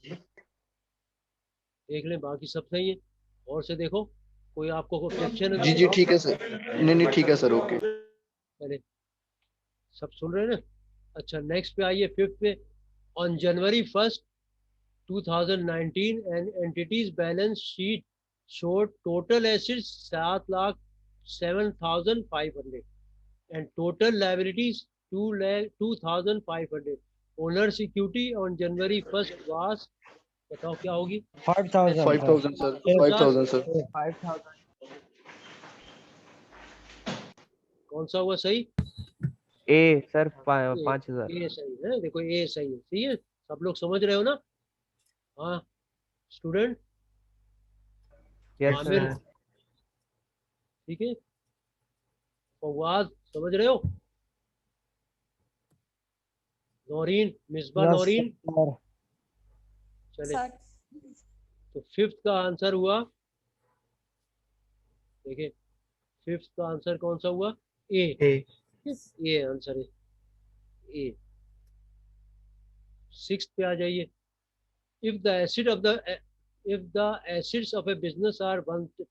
देख लें, बाकी सब सही है। और से देखो, कोई आपको ऑब्जेक्शन है? जी जी ठीक है सर, नहीं ठीक है सर, ओके। पहले सब सुन रहे हैं ना? अच्छा, नेक्स्ट पे आइए, फिफ्थ पे, on January 1st 2019 an entity's balance sheet showed total assets 7,07,500 and total liabilities 2,02,500. Owner security on January 1st was, बताओ क्या होगी? 5,000 5,000 सर, 5,000 सर। 5000 कौन सा हुआ सही? ए सर 5,000। ए सही है, देखो ए सही है, सही है, सब लोग समझ रहे हो ना? हाँ स्टूडेंट, यस आमिर, सर। ठीक है, फवाद समझ रहे हो? नौरीन, मिसबा, नौरीन, चले। तो फिफ्थ का आंसर हुआ, देखिए फिफ्थ का आंसर कौन सा हुआ? ए। ये आंसर है ए। सिक्स्थ पे आ जाइए। If the acid of the if the assets of a business are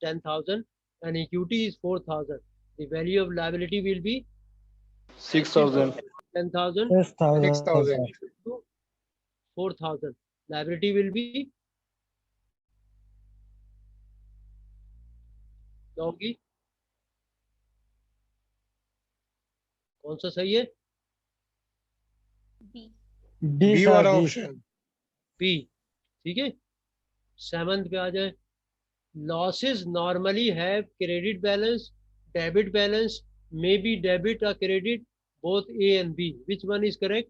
10,000 and equity is 4,000, the value of liability will be 6,000. 10,000 6,000. to 4,000. Liability will be क्या होगी? कौन सा सही है? बी वाला ऑप्शन। बी, ठीक है। सेवंथ पे आ जाए। Losses normally have credit balance, debit balance, may be debit और credit, both A and B. Which one is correct?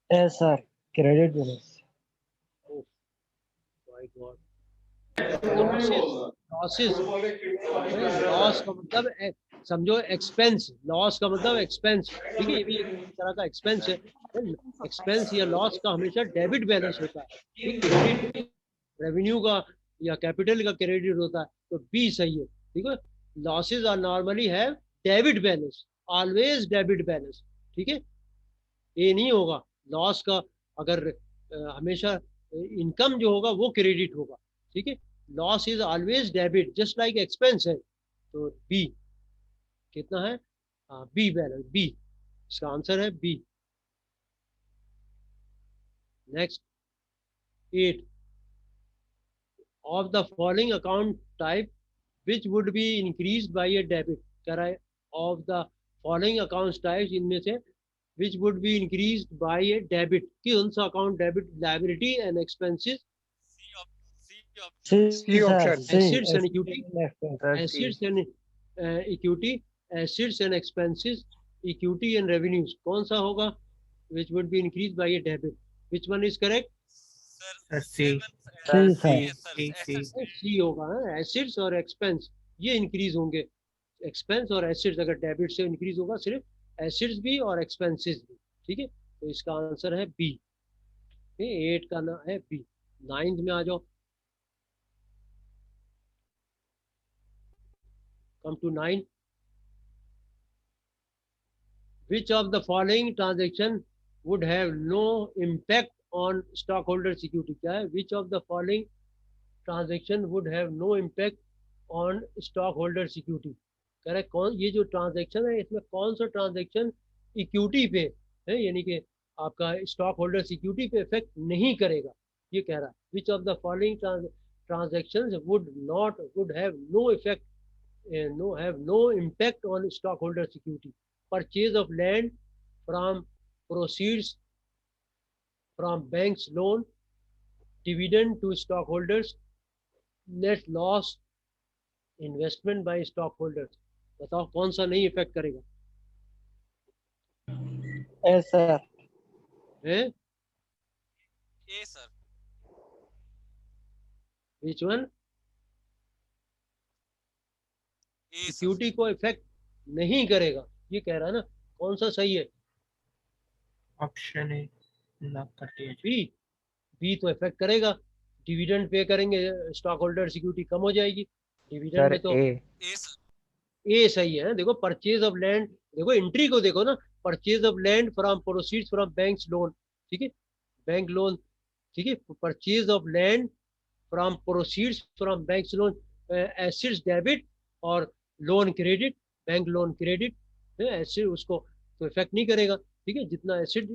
Yes, sir. Credit balance. Oh my God. Losses, loss का मतलब समझो एक्सपेंस, लॉस का मतलब एक्सपेंस, ठीक है, ये भी एक तरह का एक्सपेंस है। एक्सपेंस या लॉस का हमेशा डेबिट बैलेंस होता है, ठीक, क्रेडिट रेवेन्यू का या कैपिटल का क्रेडिट होता है, तो बी सही है, ठीक है। Losses are normally have debit balance, always debit balance, ठीक है। ये नहीं होगा लॉस का, अगर हमेशा इनकम जो होगा वो क्रेडिट होगा, ठीक है। Loss is always debit just like expense है, तो बी कितना है? बी बैलेंस, बी इसका आंसर है B. Next 8, of the following account type which would be increase by a debit, कह रहा है of the following account types, इनमें से which would be increased by a debit, कौन सा account debit? liability and expenses, C option. assets and equity, assets and equity, assets and expenses, equity and revenues, कौन सा होगा? which would be increased by a debit, which one is correct? सी होगा, assets और expense ये इंक्रीज होंगे, एक्सपेंस और एसेट्स अगर डेबिट से इंक्रीज होगा, सिर्फ एसेट्स भी और एक्सपेंसेस भी, ठीक है। तो इसका आंसर है बी, 8 का ना है बी। 9th में आ जाओ, come to 9, which of the following transaction would have no impact on stockholder security, क्या है? which of the following transaction would have no impact on stockholder security, correct. कौन ये जो ट्रांजैक्शन है इसमें कौन सा ट्रांजैक्शन इक्विटी पे है, यानी कि आपका स्टॉक होल्डर सिक्योरिटी पे इफेक्ट नहीं करेगा, ये कह रहा है। Which of the following transactions would have no effect, no impact on stock holder security? Purchase of land from proceeds from banks loan, dividend to stock holders, net loss, investment by stock holders. बताओ कौन सा नहीं इफेक्ट करेगा? Yes, sir. है A sir. Which one? A sir. Security को इफेक्ट नहीं करेगा, ये कह रहा है ना। कौन सा सही है? ऑप्शन ए लॉक कर दिया। बी, बी तो इफेक्ट करेगा, डिविडेंड पे करेंगे, स्टॉक होल्डर सिक्योरिटी कम हो जाएगी डिविडेंड में, तो ए सर। ए सही है। देखो परचेज ऑफ लैंड, देखो एंट्री को देखो ना, purchase of land from proceeds from banks loan, ठीक है, बैंक लोन, ठीक है। Purchase of land from proceeds from banks loan, assets debit और loan credit, bank loan credit, asset उसको तो इफेक्ट नहीं करेगा, ठीक है। जितना एसेट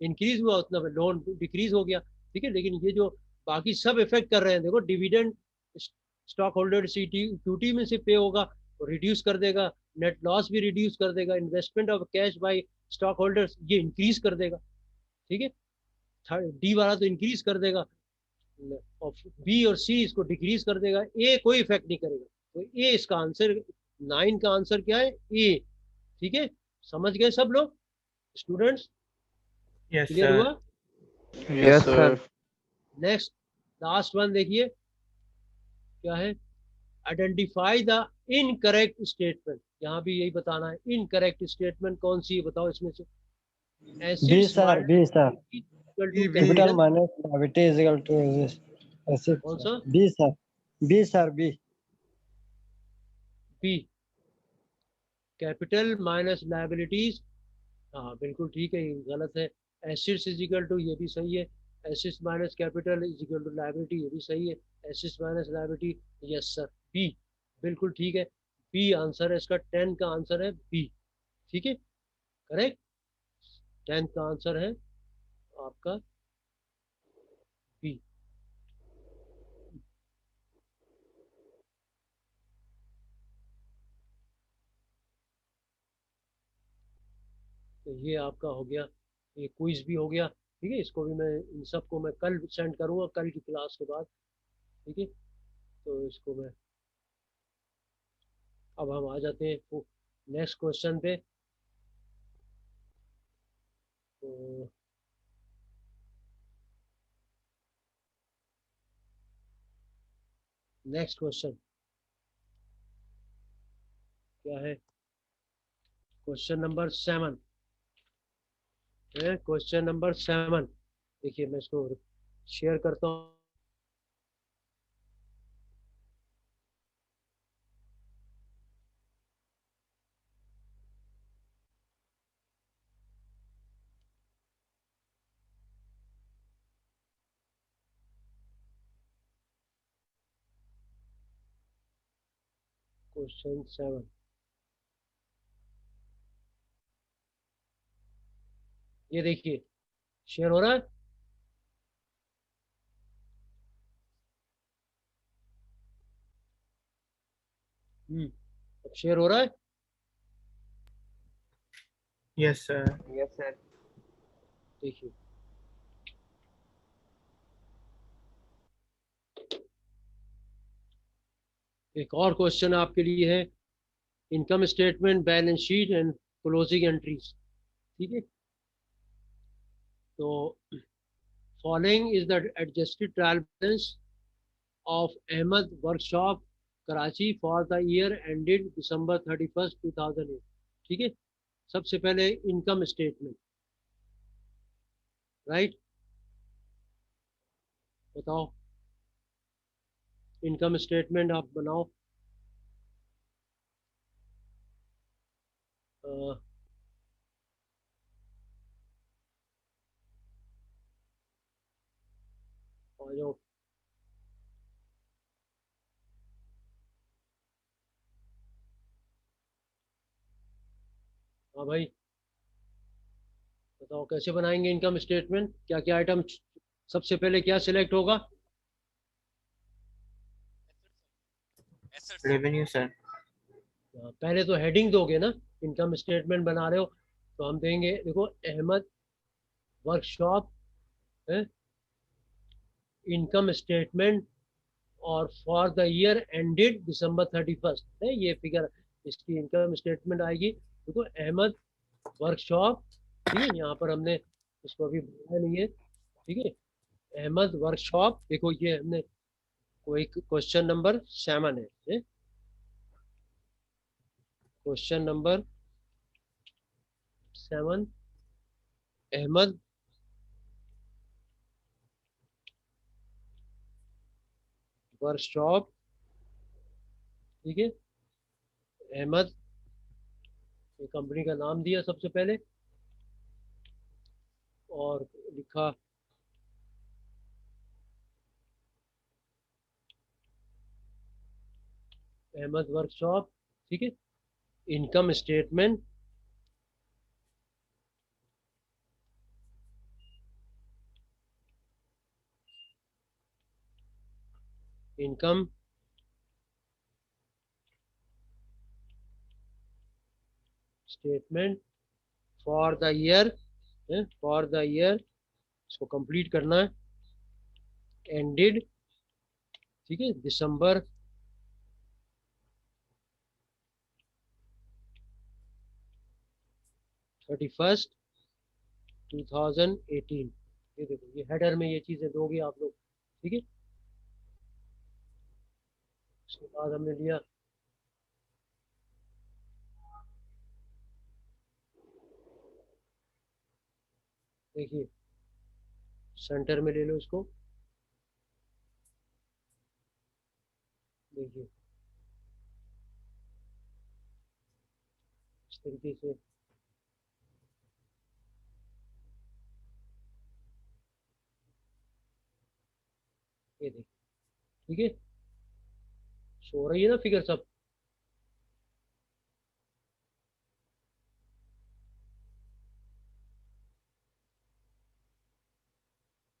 इंक्रीज हुआ उतना लोन डिक्रीज हो गया, ठीक है। लेकिन ये जो बाकी सब इफेक्ट कर रहे हैं, देखो डिविडेंड स्टॉक होल्डर इक्विटी में से पे होगा तो रिड्यूस कर देगा, नेट लॉस भी रिड्यूस कर देगा, investment of cash by stock holders ये इंक्रीज कर देगा, ठीक है। डी वाला तो इंक्रीज कर देगा, और बी और सी इसको डिक्रीज कर देगा, ए कोई इफेक्ट नहीं करेगा। तो ए इसका आंसर, 9 का आंसर क्या है? ए। ठीक है, समझ गए सब लोग स्टूडेंट्स? Yes clear sir. हुआ? Yes sir. Next last one देखिए क्या है, आइडेंटिफाई द इनकरेक्ट स्टेटमेंट। यहाँ भी यही बताना है, इनकरेक्ट स्टेटमेंट कौन सी है बताओ इसमें से। B assets sir, B sir. Equal to Capital capital, minus gravity is equal to this. Acid, कौन sir. सा? B sir. B sir, B. B, capital minus liabilities. हाँ बिल्कुल ठीक है, ये गलत है। एसिड्स इज इक्वल टू, ये भी सही है। Assets minus capital is equal to liability, ये भी सही है। Assets minus liability, yes sir, B बिल्कुल ठीक है। बी आंसर है इसका, 10 का आंसर है बी। ठीक है, करेक्ट, 10 का आंसर है आपका बी। तो ये आपका हो गया, ये क्विज भी हो गया। ठीक है, इसको भी मैं, इन सबको मैं कल सेंड करूँगा, कल की क्लास के बाद। ठीक है, तो इसको मैं, अब हम आ जाते हैं नेक्स्ट क्वेश्चन पे। तो नेक्स्ट क्वेश्चन क्या है? क्वेश्चन नंबर 7 है, क्वेश्चन नंबर 7। देखिए मैं इसको शेयर करता हूँ। क्वेश्चन 7, ये देखिए शेयर हो रहा है। अब शेयर हो रहा है। Yes sir. Yes sir. देखिए एक और क्वेश्चन आपके लिए है, income statement, balance sheet and closing entries. ठीक है, तो following is the adjusted trial balance of Ahmad workshop Karachi for the year ended December 31, 2008। ठीक है, सबसे पहले इनकम स्टेटमेंट, राइट, बताओ इनकम स्टेटमेंट आप बनाओ। आ जाओ, हाँ भाई बताओ कैसे बनाएंगे इनकम स्टेटमेंट, क्या क्या आइटम, सबसे पहले क्या सिलेक्ट होगा? Revenue sir. पहले तो हेडिंग दोगे ना, इनकम स्टेटमेंट बना रहे हो तो हम देंगे, देखो अहमद वर्कशॉप है, इनकम स्टेटमेंट, और for the year ended December 31 है, ये फिगर इसकी इनकम स्टेटमेंट आएगी। देखो अहमद वर्कशॉप, ठीक है, यहाँ पर हमने इसको अभी बनाया नहीं है। ठीक है, अहमद वर्कशॉप, देखो ये हमने कोई क्वेश्चन नंबर 7 है, क्वेश्चन नंबर 7, अहमद वर्कशॉप। ठीक है, अहमद, ये कंपनी का नाम दिया सबसे पहले और लिखा अहमद वर्कशॉप। ठीक है, income statement, income statement for the year, for the year, इसको कंप्लीट करना है। एंडेड, ठीक है, दिसंबर 31, 2018। ये देखो, ये हेडर में ये चीजें दोगे आप लोग, ठीक है। उसके बाद हमने लिया देखिए सेंटर में ले लो इसको, देखिए इस तरीके से ये देखिए, ठीक है, शो हो रही है ना फिगर सब।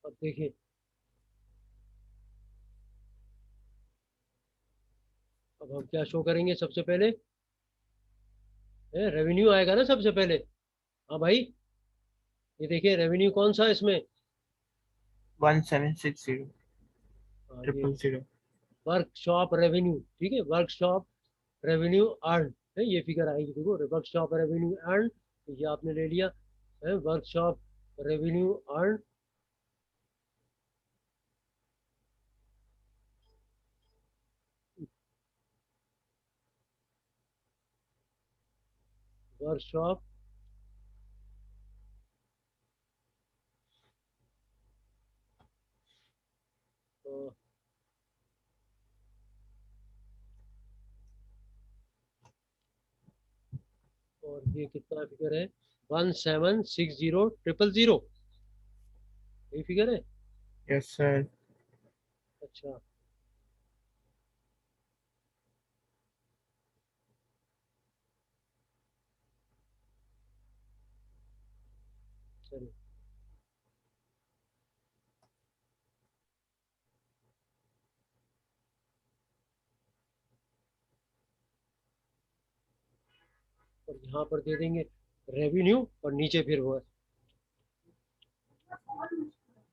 अब देखिए अब हम क्या शो करेंगे, सबसे पहले रेवेन्यू आएगा ना सबसे पहले। हाँ भाई, ये देखिए रेवेन्यू कौन सा है इसमें, 1760 हाँ, ये 000। वर्कशॉप रेवेन्यू, ठीक है, वर्कशॉप रेवेन्यू अर्न है, ये फिगर आएगी, देखो वर्कशॉप रेवेन्यू अर्न, ये आपने ले लिया है, वर्कशॉप रेवेन्यू अर्न, वर्कशॉप और ये कितना फिगर है, 1760000, यही फिगर है। Yes sir. अच्छा, चलिए और यहाँ पर दे देंगे रेवेन्यू और नीचे फिर वो है,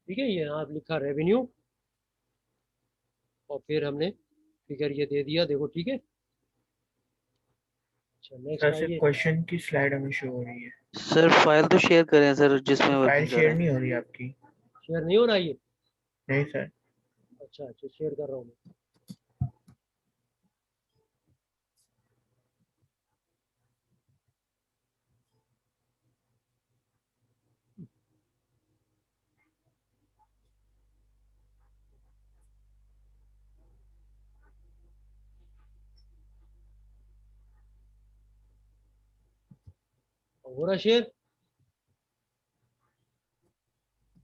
ठीक है, ये यहाँ लिखा रेवेन्यू और फिर हमने फिगर ये दे दिया, देखो ठीक है। अच्छा नेक्स्ट सर आइए, क्वेश्चन की स्लाइड हमें शो हो रही है। सर फाइल तो शेयर करें सर, जिसमें फाइल वर्किंग कर शेयर रहे हैं। नहीं हो रही आपकी। शेयर नहीं हो रहा ये, नहीं सर। अच्छा अच्छा शेयर कर रहा हूँ मैं। हो रहा शेयर,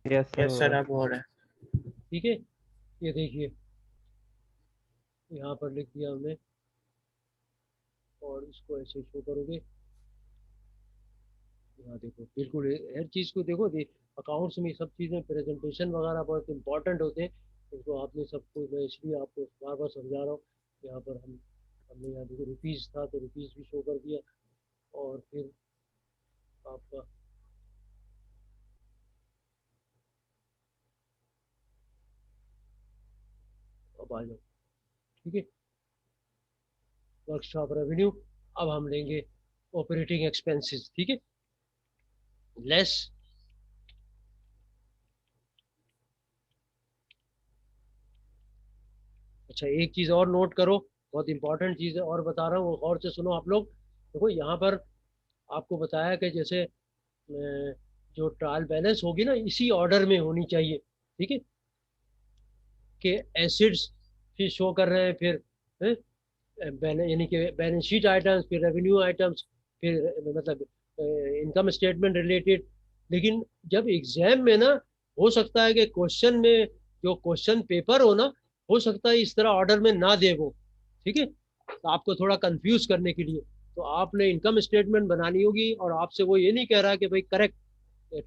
यस सर यस हो सर रहा अब हो रहा है। ठीक है, ये देखिए यहाँ पर लिख दिया हमने और इसको ऐसे शो करोगे, यहाँ देखो बिल्कुल हर चीज़ को देखो, अकाउंट्स में सब चीज़ें प्रेजेंटेशन वगैरह बहुत इंपॉर्टेंट होते हैं, इसको आपने सबको, मैं इसलिए आपको बार बार समझा रहा हूँ। यहाँ पर हमने यहाँ देखो रुपीज़ था तो रुपीज़ भी शो कर दिया और फिर आपका अब आ जाओ, ठीक है, वर्कशॉप रेवेन्यू। अब हम लेंगे ऑपरेटिंग एक्सपेंसेस, ठीक है, लेस अच्छा एक चीज़ और नोट करो, बहुत इंपॉर्टेंट चीज़ है और बता रहा हूँ, और से सुनो आप लोग। देखो यहाँ पर आपको बताया कि जैसे जो ट्रायल बैलेंस होगी ना इसी ऑर्डर में होनी चाहिए, ठीक है, कि एसिड्स फिर शो कर रहे हैं, फिर यानी कि बैलेंस शीट आइटम्स, फिर रेवेन्यू आइटम्स, फिर मतलब इनकम स्टेटमेंट रिलेटेड। लेकिन जब एग्जाम में ना हो सकता है कि क्वेश्चन में जो क्वेश्चन पेपर हो ना, हो सकता है इस तरह ऑर्डर में ना दे वो, ठीक है, तो आपको थोड़ा कंफ्यूज करने के लिए तो आपने इनकम स्टेटमेंट बनानी होगी और आपसे वो ये नहीं कह रहा कि भाई करेक्ट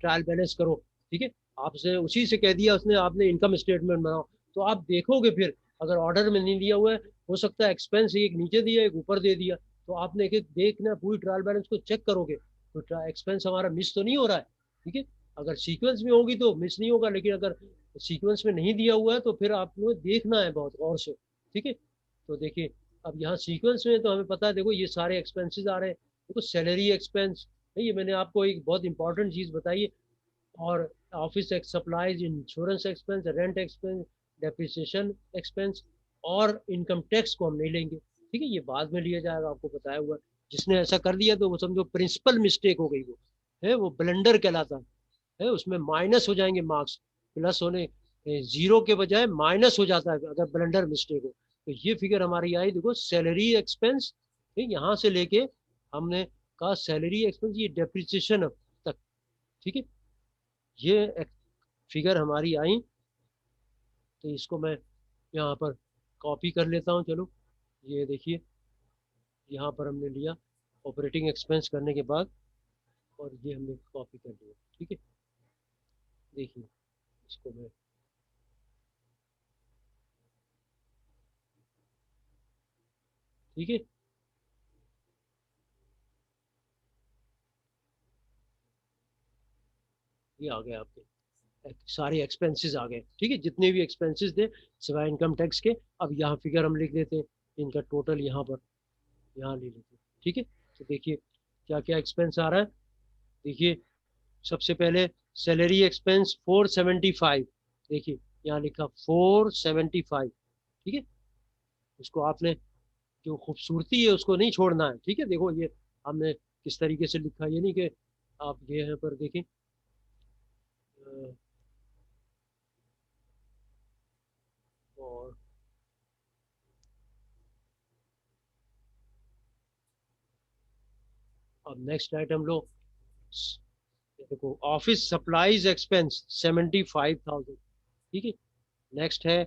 ट्रायल बैलेंस करो, ठीक है, आपसे उसी से कह दिया उसने आपने इनकम स्टेटमेंट बनाओ, तो आप देखोगे फिर अगर ऑर्डर में नहीं दिया हुआ है, हो सकता है एक्सपेंस एक नीचे दिया एक ऊपर दे दिया, तो आपने एक एक देखना पूरी ट्रायल बैलेंस को चेक करोगे तो एक्सपेंस हमारा मिस तो नहीं हो रहा है, ठीक है, अगर सीक्वेंस में होगी तो मिस नहीं होगा, लेकिन अगर सीक्वेंस में नहीं दिया हुआ है तो फिर आपको देखना है बहुत गौर से, ठीक है। तो देखिए अब यहाँ सीक्वेंस में तो हमें पता है, देखो ये सारे एक्सपेंसेस आ रहे हैं, देखो सैलरी एक्सपेंस, ये मैंने आपको एक बहुत इंपॉर्टेंट चीज़ बताई है, और office supplies, insurance expense, rent expense, depreciation expense, और इनकम टैक्स को हम नहीं लेंगे, ठीक है, ये बाद में लिया जाएगा, आपको बताया हुआ है। जिसने ऐसा कर दिया तो वो समझो प्रिंसिपल मिस्टेक हो गई, वो है वो ब्लंडर कहलाता है, उसमें माइनस हो जाएंगे मार्क्स, प्लस होने जीरो के बजाय माइनस हो जाता है अगर ब्लंडर मिस्टेक हो। तो ये फिगर हमारी आई, देखो सैलरी एक्सपेंस, यहाँ से लेके हमने कहा सैलरी एक्सपेंस ये डेप्रिसिएशन तक, ठीक है, ये फिगर हमारी आई। तो इसको मैं यहाँ पर कॉपी कर लेता हूँ, चलो ये देखिए यहाँ पर हमने लिया ऑपरेटिंग एक्सपेंस करने के बाद, और ये हमने कॉपी कर लिया, ठीक है। देखिए इसको मैं ठीक है, ये आ गए आपके सारे एक्सपेंसेस आ गए, ठीक है, जितने भी एक्सपेंसेस थे सिवाय इनकम टैक्स के। अब यहाँ फिगर हम लिख देते हैं, इनका टोटल यहाँ पर यहाँ ले लेते हैं, ठीक है। तो देखिए क्या क्या एक्सपेंस आ रहा है, देखिए सबसे पहले सैलरी एक्सपेंस 475, देखिए यहाँ लिखा 475, ठीक है। उसको आपने जो खूबसूरती है उसको नहीं छोड़ना है, ठीक है। देखो ये हमने किस तरीके से लिखा, ये नहीं कि आप ये यहाँ पर देखें, और अब नेक्स्ट आइटम लो, देखो ऑफिस सप्लाईज एक्सपेंस 75,000, ठीक है। नेक्स्ट है,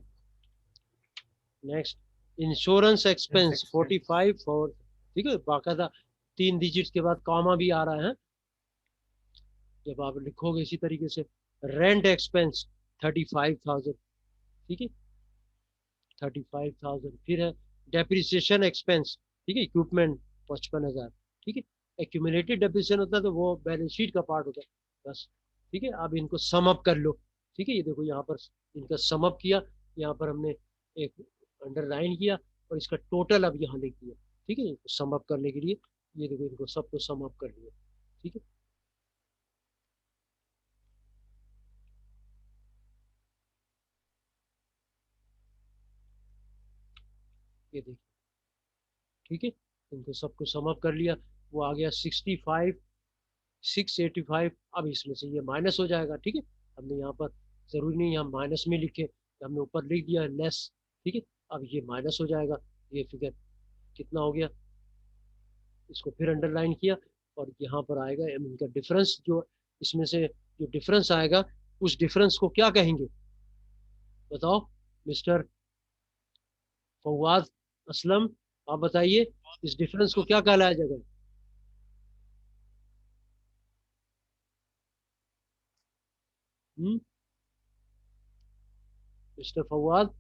नेक्स्ट इंश्योरेंस एक्सपेंस 45 फॉर, ठीक है, बाकायदा 3 डिजिट्स के बाद कॉमा भी आ रहा है, जब आप लिखोगे इसी तरीके से। रेंट एक्सपेंस 35,000, ठीक है, 35,000। फिर है डेप्रिसिएशन एक्सपेंस, ठीक है, इक्विपमेंट 55,000, ठीक है। एक्यूमुलेटेड डेप्रिसिएशन होता है तो वो बैलेंस शीट का पार्ट होता है बस, ठीक है। अब इनको सम अप कर लो, ठीक है, ये देखो यहाँ पर इनका सम अप किया, यहाँ पर हमने एक अंडरलाइन किया और इसका टोटल अब यहाँ लिख दिया, ठीक है, सम अप करने के लिए ये देखो इनको सबको सम अप कर लिया, ठीक है। ये देखिए, ठीक है, इनको सबको सम अप कर लिया, वो आ गया 65 685। अब इसमें से ये माइनस हो जाएगा, ठीक है, हमने यहाँ पर जरूरी नहीं यहाँ माइनस में लिखे, हमने ऊपर लिख दिया लेस, ठीक है। अब ये माइनस हो जाएगा, ये फिगर कितना हो गया, इसको फिर अंडरलाइन किया, और यहाँ पर आएगा इनका डिफरेंस, जो इसमें से जो डिफरेंस आएगा उस डिफरेंस को क्या कहेंगे, बताओ मिस्टर फवाद असलम, आप बताइए इस डिफरेंस को क्या कहलाया जाएगा। मिस्टर फवाद,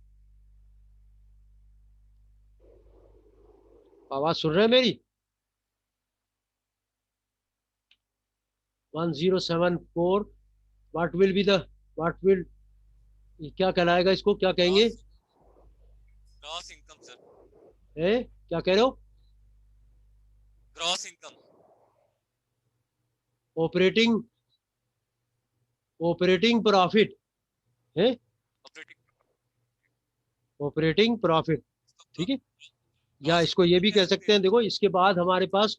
आवाज सुन रहे हैं मेरी। 1074, what will be the, what will, क्या कहलाएगा, इसको क्या कहेंगे, ग्रॉस इनकम सर, क्या कह रहे हो, gross income, operating, operating profit है, ऑपरेटिंग प्रॉफिट, ठीक है। या इसको ये भी कह सकते हैं, देखो इसके बाद हमारे पास,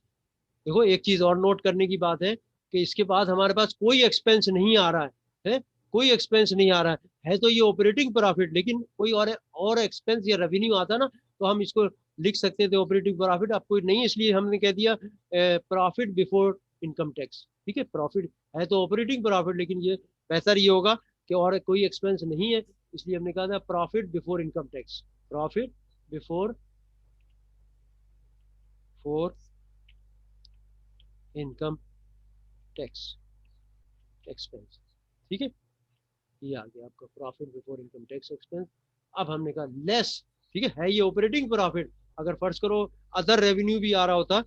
देखो एक चीज और नोट करने की बात है कि इसके बाद हमारे पास कोई एक्सपेंस नहीं आ रहा है, कोई एक्सपेंस नहीं आ रहा है तो ये ऑपरेटिंग प्रॉफिट, लेकिन कोई और एक्सपेंस या रेवेन्यू आता ना तो हम इसको लिख सकते थे ऑपरेटिंग प्रॉफिट, अब कोई नहीं, इसलिए हमने कह दिया प्रॉफिट बिफोर इनकम टैक्स, ठीक है। प्रॉफिट है तो ऑपरेटिंग प्रॉफिट, लेकिन ये बेहतर ये होगा कि और कोई एक्सपेंस नहीं है, इसलिए हमने कहा था profit before income tax, profit before income tax expense, ठीक है, ये आ गया आपका profit before income tax expense. अब हमने कहा लेस, ठीक है ये ऑपरेटिंग प्रॉफिट, अगर फर्ज करो अदर रेवेन्यू भी आ रहा होता,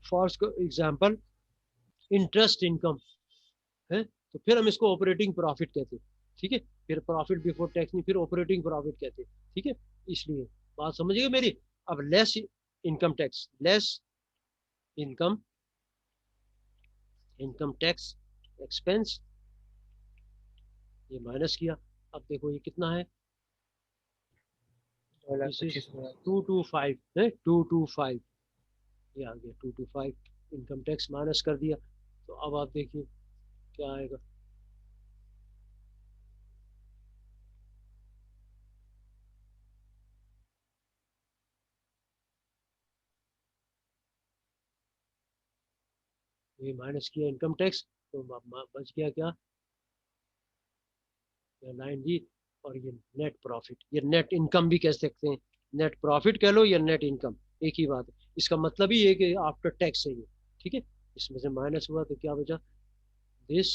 फॉर एग्जांपल इंटरेस्ट इनकम है, तो फिर हम इसको ऑपरेटिंग प्रॉफिट कहते हैं, ठीक है, फिर प्रॉफिट बिफोर टैक्स नहीं, फिर ऑपरेटिंग प्रॉफिट कहते हैं, ठीक है। इसलिए बात समझिए मेरी। अब less income tax, less income income tax expense, ये माइनस किया। अब देखो ये कितना है, 2,25,000 225 है, 225, ये आ गया 225, इनकम टैक्स माइनस कर दिया। तो अब आप देखिए क्या आएगा, ये माइनस किया इनकम टैक्स, तो बच गया क्या, लाइन जी। और ये नेट प्रॉफिट, ये नेट इनकम भी कह सकते हैं, नेट प्रॉफिट कह लो या नेट इनकम, एक ही बात है। इसका मतलब ही है कि आफ्टर टैक्स है ये, ठीक है। इसमें से माइनस हुआ तो क्या बचा, दिस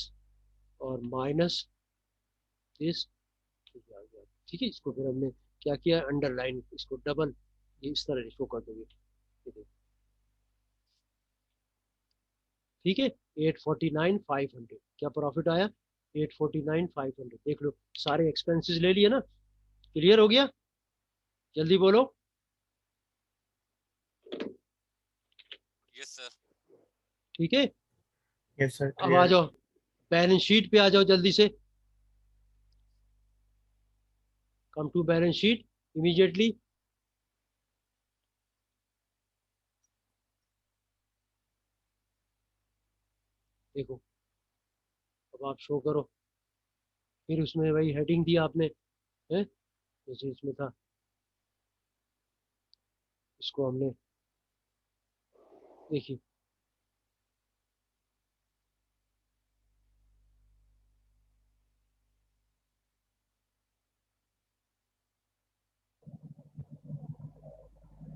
और माइनस दिस, ठीक है। इसको फिर हमने क्या किया, अंडरलाइन, इसको डबल, ये इस तरह इसको कर दोगे, ठीक है। 849,500 क्या प्रॉफिट आया, 849,500। देख लो सारे एक्सपेंसेस ले लिए ना, क्लियर हो गया, जल्दी बोलो। Yes sir. ठीक है, यस सर, अब आ क्लियर। जाओ बैलेंस शीट पे, आ जाओ जल्दी से, come to balance sheet immediately. देखो अब आप शो करो, फिर उसमें वही हेडिंग दिया आपने, है जैसे इसमें था, इसको हमने देखिए,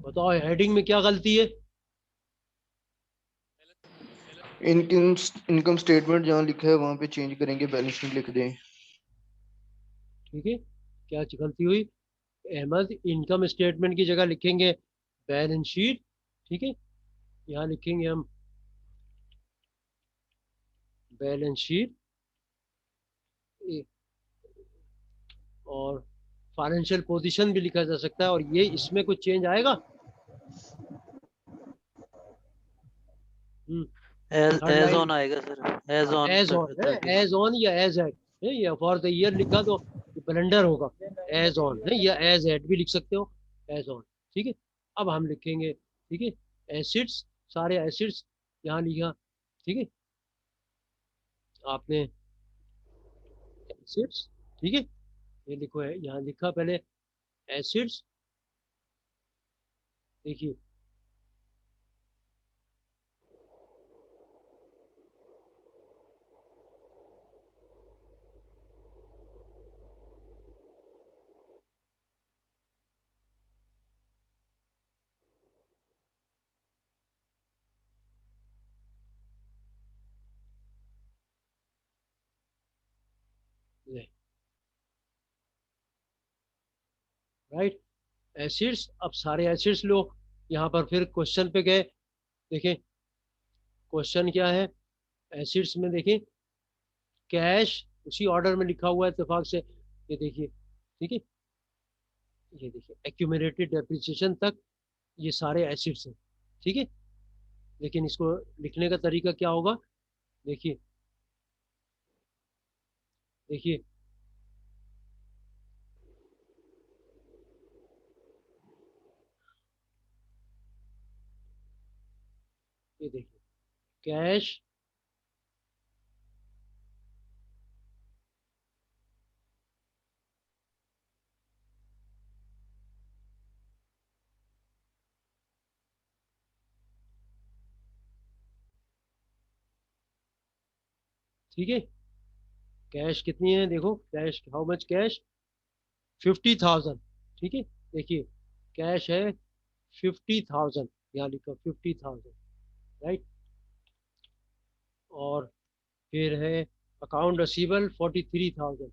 बताओ हेडिंग में क्या गलती है, इनकम इनकम स्टेटमेंट जहाँ लिखा है वहां पे चेंज करेंगे, बैलेंस शीट लिख दें। ठीक है। क्या गलती हुई, अहमद इनकम स्टेटमेंट की जगह लिखेंगे बैलेंस शीट, ठीक है। यहाँ लिखेंगे हम बैलेंस शीट, और फाइनेंशियल पोजीशन भी लिखा जा सकता है, और ये इसमें कुछ चेंज आएगा, as third as line, on आएगा sir, as on as on है, 30। एज ऑन या एज एड है, या फॉर द ईयर लिखा तो ब्लेंडर होगा, एज ऑन है या एज एड भी लिख सकते हो, एज ऑन, ठीक है। अब हम लिखेंगे, ठीक है, एसिड्स, सारे एसिड्स यहाँ लिखा, ठीक है, आपने एसिड्स, ठीक है, ये लिखो है, यहाँ लिखा पहले एसिड्स, देखिए राइट, एसिड्स। अब सारे एसिड्स लो, यहाँ पर फिर क्वेश्चन पे गए, देखें क्वेश्चन क्या है, एसिड्स में देखें कैश उसी ऑर्डर में लिखा हुआ है इत्तेफाक से, ये देखिए, ठीक है, ये देखिए एक्यूमुलेटेड डेप्रिसिएशन तक ये सारे एसिड्स हैं, ठीक है। लेकिन इसको लिखने का तरीका क्या होगा, देखिए देखिए, ये देखिए कैश, ठीक है, कैश कितनी है देखो, कैश हाउ मच कैश, 50,000, ठीक है। देखिए कैश है 50,000, यहाँ लिखा 50,000, राइट। और फिर है अकाउंट रिसीवेबल 43,000,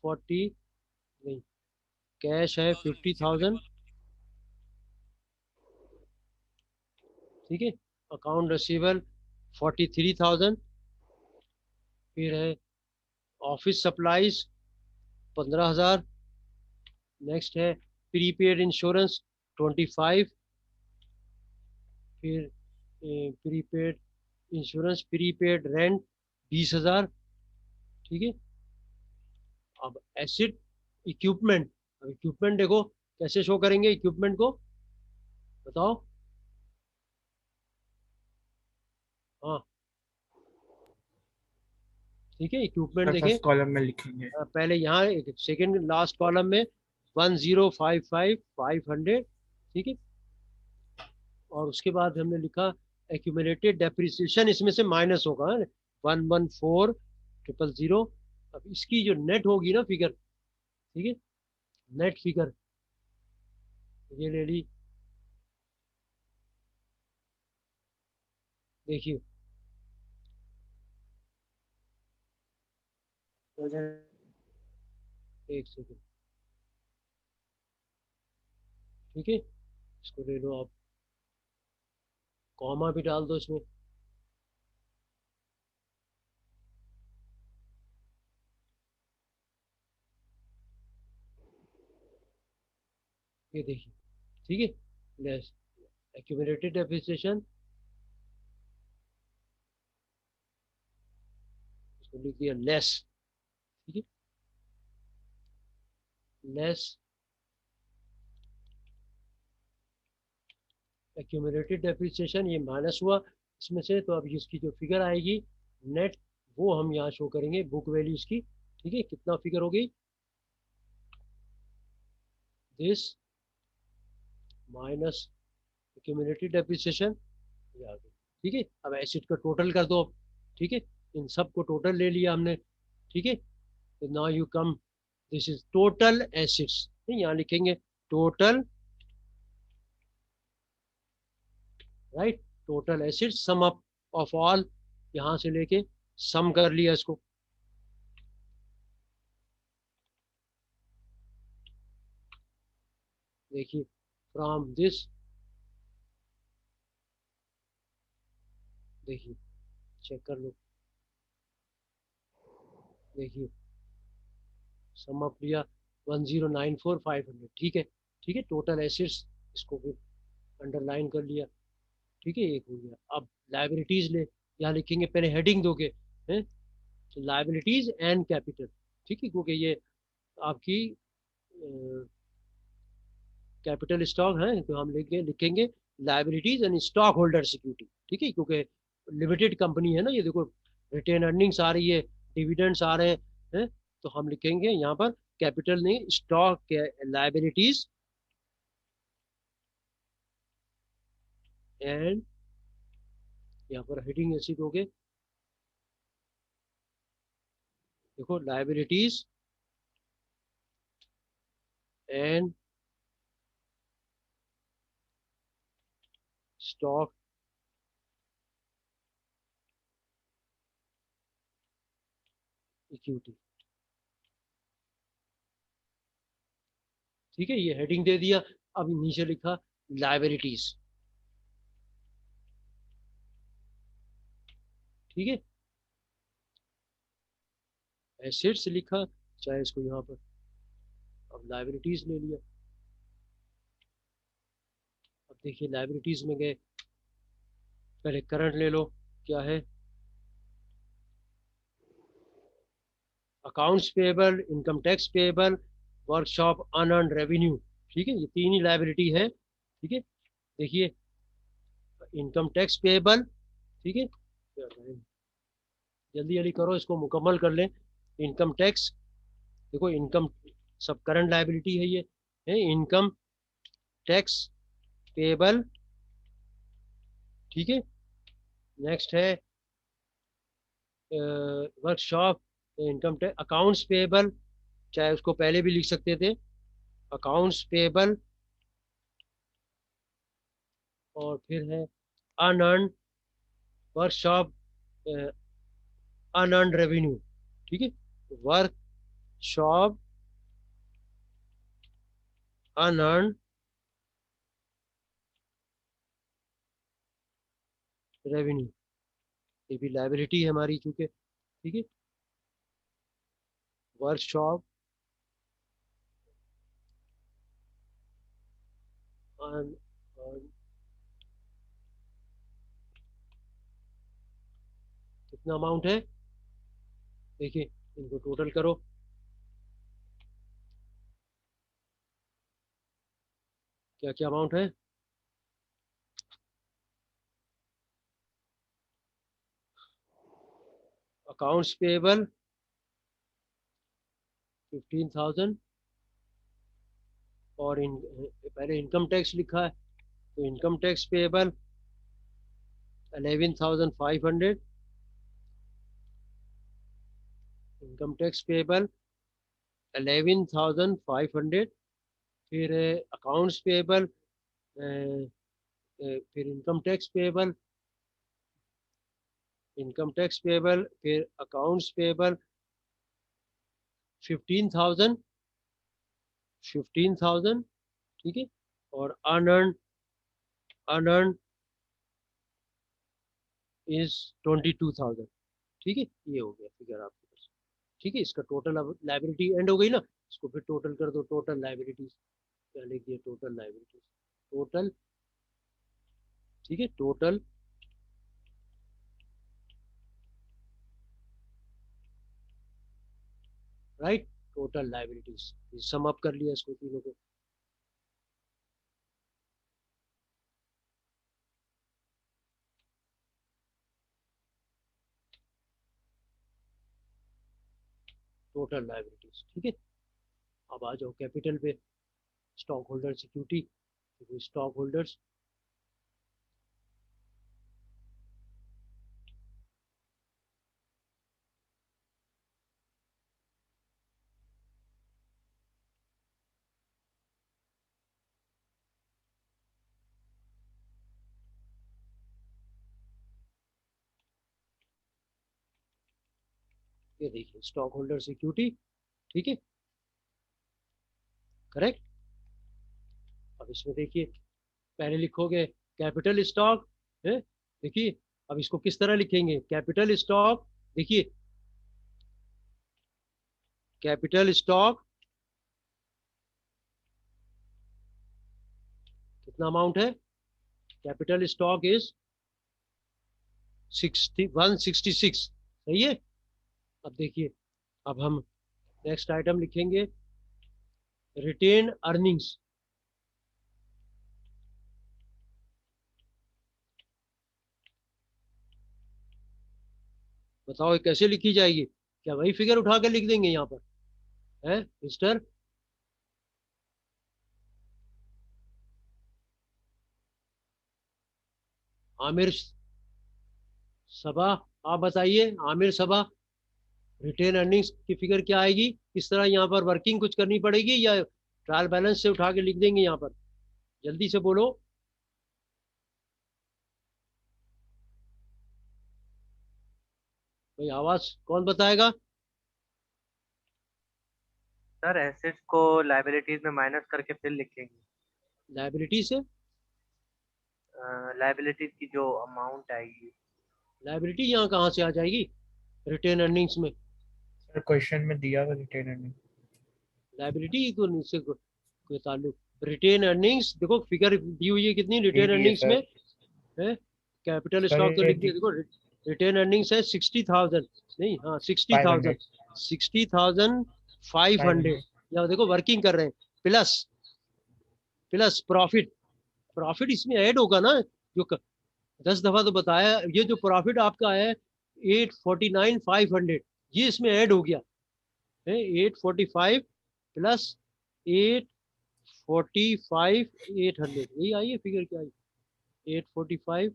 40 नहीं, कैश है 50,000, ठीक है, अकाउंट रिसीवेबल 43,000, फिर है ऑफिस सप्लाईज 15,000। नेक्स्ट है प्रीपेड इंश्योरेंस 25। फिर प्रीपेड इंश्योरेंस, प्रीपेड रेंट 20,000। ठीक है। अब एसिड इक्विपमेंट, अब इक्विपमेंट देखो कैसे शो करेंगे इक्विपमेंट को, बताओ। हाँ ठीक है, इक्विपमेंट देखें। फर्स्ट कॉलम में लिखेंगे। पहले यहाँ सेकंड लास्ट कॉलम में 1055,500। ठीक है। और उसके बाद हमने लिखा एक्यूमुलेटेड डेप्रिसिएशन, इसमें से माइनस होगा 114,000। अब इसकी जो नेट होगी ना फिगर, ठीक है, नेट फिगर ये ले ली। देखिए एक सेकंड, ठीक है, इसको ले लो आप, कॉमा भी डाल दो इसमें। ये देखिए, ठीक है, लेस एक्यूमुलेटेड डेप्रिसिएशन, इसको लिख दिया लेस। ठीक है, लेस एक्यूमुलेटेड डेप्रिसिएशन, ये माइनस हुआ इसमें से, तो अब इसकी जो फिगर आएगी नेट, वो हम यहाँ शो करेंगे बुक वैल्यू इसकी। ठीक है, कितना फिगर हो गई, दिस माइनस एक्यूमुलेटेड डेप्रिसिएशन, ये आ गई। ठीक है, अब एसिड का टोटल कर दो। ठीक है, इन सब को टोटल ले लिया हमने। ठीक है, तो now you come, this is total acids, यहाँ लिखेंगे total, right, total acid sum up of all, यहां से लेके सम कर लिया इसको। देखिए फ्रॉम दिस, देखिए चेक कर लो, देखिए सम अप लिया 1094,500। ठीक है, ठीक है, टोटल एसिड्स, इसको फिर अंडरलाइन कर लिया। ठीक है, एक हो गया। अब लाइबिलिटीज ले, यहाँ लिखेंगे, पहले हेडिंग दोगे हैं, तो लाइबिलिटीज एंड कैपिटल। ठीक है, क्योंकि ये आपकी कैपिटल स्टॉक है, तो हम लिखेंगे liabilities and stock holder security. ठीक है, क्योंकि लिमिटेड कंपनी है ना ये, देखो रिटेन अर्निंग्स आ रही है, डिविडेंड्स आ रहे हैं, तो हम लिखेंगे यहाँ पर कैपिटल नहीं, स्टॉक लाइबिलिटीज एंड, यहाँ पर हेडिंग ऐसी दोगे, देखो लाइबिलिटीज एंड स्टॉक इक्विटी। ठीक है, ये हेडिंग दे दिया। अब नीचे लिखा लाइबिलिटीज। ठीक है, एसेट्स लिखा, चाहे इसको यहाँ पर, अब लाइबिलिटीज ले लिया। अब देखिए लाइबिलिटीज में गए, पहले करंट ले लो, क्या है, accounts payable, income tax payable, workshop unearned revenue. ठीक है, ये तीन ही लाइबिलिटी है। ठीक है, देखिए इनकम टैक्स पेबल, ठीक है, जल्दी जल्दी करो इसको मुकम्मल कर लें। इनकम टैक्स, देखो इनकम सब करंट लाइबिलिटी है, ये है इनकम टैक्स पेबल। ठीक है, नेक्स्ट है workshop income tax, accounts payable, चाहे उसको पहले भी लिख सकते थे, अकाउंट्स पेबल, और फिर है अनअर्न्ड वर्कशॉप अनअर्न्ड रेवेन्यू। ठीक है, वर्कशॉप अनअर्न्ड रेवेन्यू, ये भी लाइबिलिटी है हमारी चूंकि। ठीक है, वर्कशॉप कितना अमाउंट है देखिए, इनको टोटल करो। क्या क्या अमाउंट है? अकाउंट्स पेएबल 15,000 और पहले इनकम टैक्स लिखा है तो income tax payable 11,500, income tax payable 11,500। फिर अकाउंट्स पेएबल, फिर इनकम टैक्स पेएबल, फिर अकाउंट्स पेएबल 15,000, ठीक है। और अनअर्न इज 22,000, ठीक है। ये हो गया फिगर आपके पास, ठीक है। इसका टोटल अब लायबिलिटी एंड हो गई ना, इसको फिर टोटल कर दो। टोटल लायबिलिटीज क्या लिख दिया? टोटल लायबिलिटीज, टोटल, ठीक है। Total right, total liabilities, sum up कर लिया इसको तीनों को। टोटल लायबिलिटीज, ठीक है। अब आ जाओ कैपिटल पे, stock holder security, stock holders, ये देखिए स्टॉक होल्डर सिक्योरिटी, ठीक है, करेक्ट। अब इसमें देखिए पहले लिखोगे कैपिटल स्टॉक है, देखिए अब इसको किस तरह लिखेंगे? कैपिटल स्टॉक, देखिए कैपिटल स्टॉक कितना अमाउंट है? कैपिटल स्टॉक इज 166, सही है। अब देखिए, अब हम नेक्स्ट आइटम लिखेंगे रिटेन अर्निंग्स। बताओ ये कैसे लिखी जाएगी? क्या वही फिगर उठा के लिख देंगे यहाँ पर है मिस्टर? आमिर सबा, आप बताइए आमिर सबा, रिटेन अर्निंग्स की फिगर क्या आएगी? किस तरह यहाँ पर वर्किंग कुछ करनी पड़ेगी या ट्रायल बैलेंस से उठा के लिख देंगे यहाँ पर? जल्दी से बोलो। भाई आवाज कौन बताएगा? सर एसेट्स को लाइबिलिटीज में माइनस करके फिर लिखेंगे। लायबिलिटी से? लाइबिलिटीज की जो अमाउंट आएगी। लायबिलिटी यहाँ कहाँ से आ जाएगी रिटेन अर्निंग्स में? सर क्वेश्चन में दिया हुआ रिटेन अर्निंग, लायबिलिटी तो इससे कोई ताल्लुक। रिटेन अर्निंग्स देखो फिगर दी हुई है कितनी रिटेन दी है अर्निंग्स सर। में है? कैपिटल सर, स्टॉक तो ये लिख दिया, देखो रिटेन अर्निंग्स है 60,000, नहीं हाँ 60,000, 60,500। या देखो वर्किंग कर रहे हैं, प्लस प्रॉफिट, प्रॉफिट इसमें ऐड होगा ना। जो 10 दफा तो बताया, ये जो प्रॉफिट आपका है 849,500, ये इसमें ऐड हो गया है। 845 प्लस 845,800, यही आई है फिगर, क्या आई? 845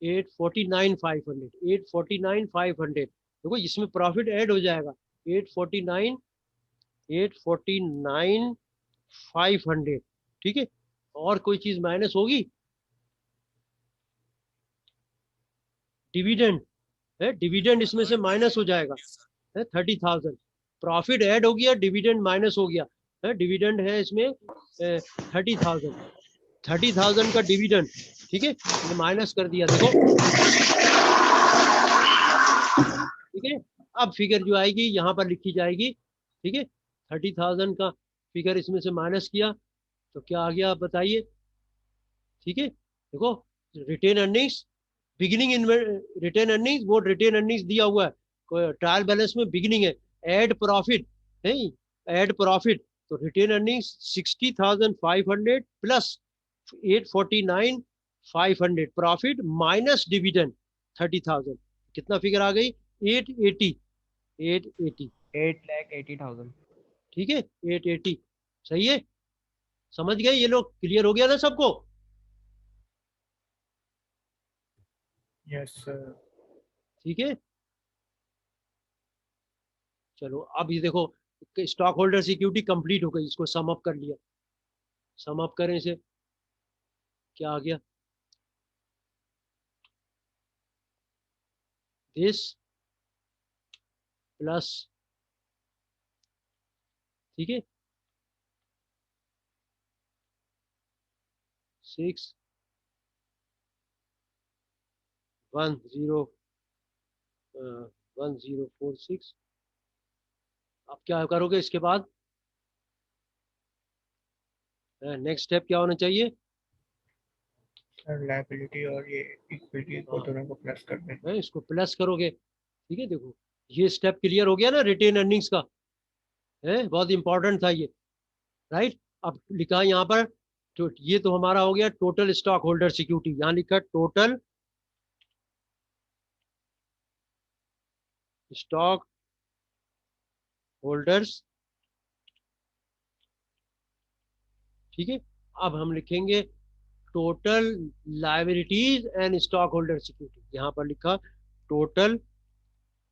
849,500, 849,500। देखो इसमें प्रॉफिट ऐड हो जाएगा 849,500, ठीक है। और कोई चीज माइनस होगी? डिविडेंड है, डिविडेंड इसमें से माइनस हो जाएगा है 30,000। प्रॉफिट ऐड हो गया, डिविडेंड माइनस हो गया है। डिविडेंड है इसमें 30,000, 30,000 का डिविडेंड, ठीक है, ये माइनस कर दिया देखो, ठीक है। अब फिगर जो आएगी यहाँ पर लिखी जाएगी, ठीक है। 30,000 का फिगर इसमें से माइनस किया तो क्या आ गया आप बताइए? ठीक है, देखो retained earnings, beginning retained earnings, वो रिटेन अर्निंग्स दिया हुआ है ट्रायल बैलेंस में, बिगिनिंग है, ऐड प्रॉफिट है, ऐड प्रॉफिट, तो retained earnings 60,500 plus 849,500 profit minus dividend 30,000, कितना फिगर आ गई? 880, 8,80,000। ठीक है, 880, सही है, समझ गए ये लोग? क्लियर हो गया ना सबको? Yes sir. ठीक है, चलो अब ये देखो स्टॉक होल्डर सिक्योरिटी कंप्लीट हो गई, इसको सम अप कर लिया, सम अप करें इसे, क्या आ गया? दिस प्लस, ठीक है, 61046। अब क्या करोगे इसके बाद? नेक्स्ट स्टेप क्या होना चाहिए? सर लायबिलिटी और ये इक्विटी को दोनों को प्लस कर दें। इसको प्लस करोगे, ठीक है, देखो ये स्टेप क्लियर हो गया ना रिटेन अर्निंग्स का, है बहुत इंपॉर्टेंट था ये, राइट? अब लिखा यहाँ पर, तो ये तो हमारा हो गया टोटल स्टॉक होल्डर सिक्योरिटी, यहाँ लिखा टोटल स्टॉक होल्डर्स, ठीक है। अब हम लिखेंगे total liabilities and stock holder security, यहां पर लिखा टोटल,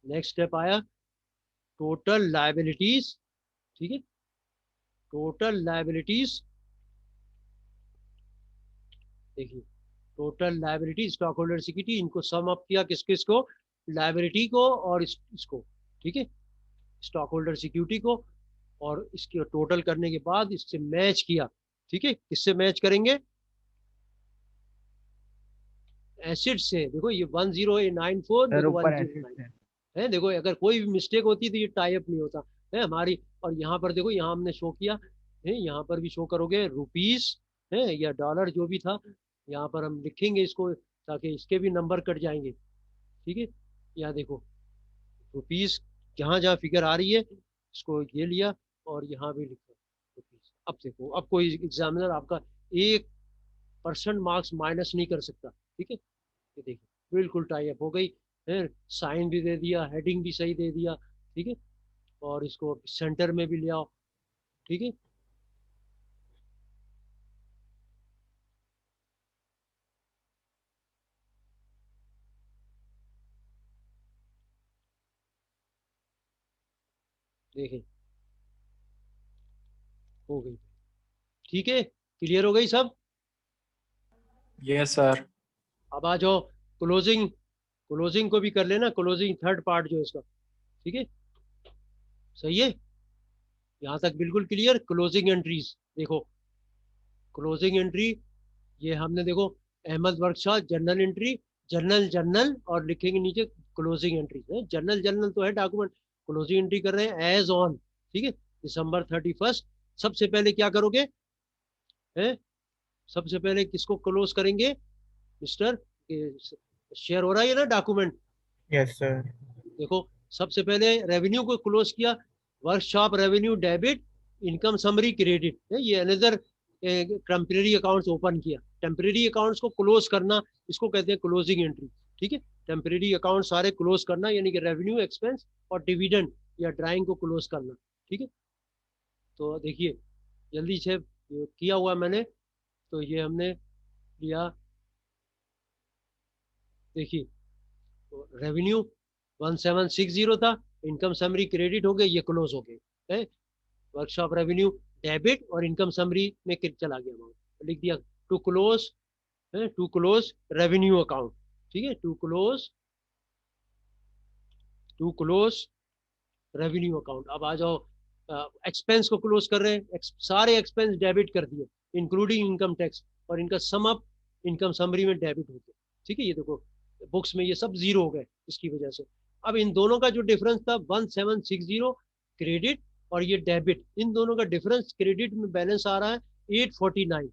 नेक्स्ट स्टेप आया टोटल लायबिलिटीज, ठीक है, टोटल लायबिलिटीज, देखिए total liability stock holder security, इनको सम अप किया, किस किस को? लायबिलिटी को और इसको, ठीक है, स्टॉक होल्डर सिक्योरिटी को, और इसके टोटल करने के बाद इससे मैच किया, ठीक है, किससे मैच करेंगे? एसिड से, देखो ये 10,894, सर देखो ऊपर 109 है, देखो अगर कोई भी मिस्टेक होती तो ये टाई अप नहीं होता है हमारी। और यहाँ पर देखो, यहाँ हमने शो किया है, यहाँ पर भी शो करोगे रुपीस है या डॉलर जो भी था, यहाँ पर हम लिखेंगे इसको ताकि इसके भी नंबर कट जाएंगे, ठीक है। यहाँ देखो रुपीस, जहाँ जहाँ फिगर आ रही है इसको ये लिया और यहाँ भी लिखा रुपीस। अब देखो, अब कोई एग्जामिनर आपका 1% मार्क्स माइनस नहीं कर सकता, ठीक है। ये देखिए बिल्कुल टाई अप हो गई है, साइन भी दे दिया, हेडिंग भी सही दे दिया, ठीक है, और इसको सेंटर में भी ले आओ, ठीक है। देखिए हो गई, ठीक है, क्लियर हो गई सब? Yes sir. अब आ जाओ क्लोजिंग, क्लोजिंग को भी कर लेना, क्लोजिंग थर्ड पार्ट जो है इसका, ठीक है, सही है, यहाँ तक बिल्कुल क्लियर। क्लोजिंग एंट्रीज देखो, क्लोजिंग एंट्री ये हमने देखो Ahmad workshop journal entry, journal journal, और लिखेंगे नीचे क्लोजिंग एंट्री है, जर्नल जर्नल तो है डॉक्यूमेंट, क्लोजिंग एंट्री कर रहे हैं एज ऑन, ठीक है, दिसंबर 31। सबसे पहले क्या करोगे है, सबसे पहले किसको क्लोज करेंगे मिस्टर? शेयर हो रहा है ना डॉक्यूमेंट? Yes sir. देखो सबसे पहले रेवेन्यू को क्लोज किया, workshop revenue debit, income summary credit है, ये अनदर टेम्परेरी अकाउंट्स ओपन किया, टेम्परेरी अकाउंट्स को क्लोज करना, इसको कहते हैं क्लोजिंग एंट्री, ठीक है। टेम्परेरी अकाउंट सारे क्लोज करना, यानी कि रेवेन्यू, एक्सपेंस और डिविडेंड या ड्राइंग को क्लोज करना, ठीक है। तो देखिए जल्दी से किया हुआ मैंने, तो ये हमने लिया, देखिए तो रेवेन्यू 1760 था, इनकम समरी क्रेडिट हो गए, ये क्लोज हो गए है, वर्कशॉप रेवेन्यू डेबिट और इनकम समरी में चला गया अमाउंट, लिख दिया टू क्लोज है, टू क्लोज रेवेन्यू अकाउंट, ठीक है, टू क्लोज रेवेन्यू अकाउंट। अब आ जाओ एक्सपेंस को क्लोज कर रहे हैं, सारे एक्सपेंस डेबिट कर दिए इंक्लूडिंग इनकम टैक्स, और इनका सम अप इनकम समरी में डेबिट हो गया, ठीक है। ये देखो बुक्स में ये सब जीरो हो गए इसकी वजह से। अब इन दोनों का जो डिफरेंस था 1760 क्रेडिट और ये डेबिट, इन दोनों का डिफरेंस, क्रेडिट में बैलेंस आ रहा है 849,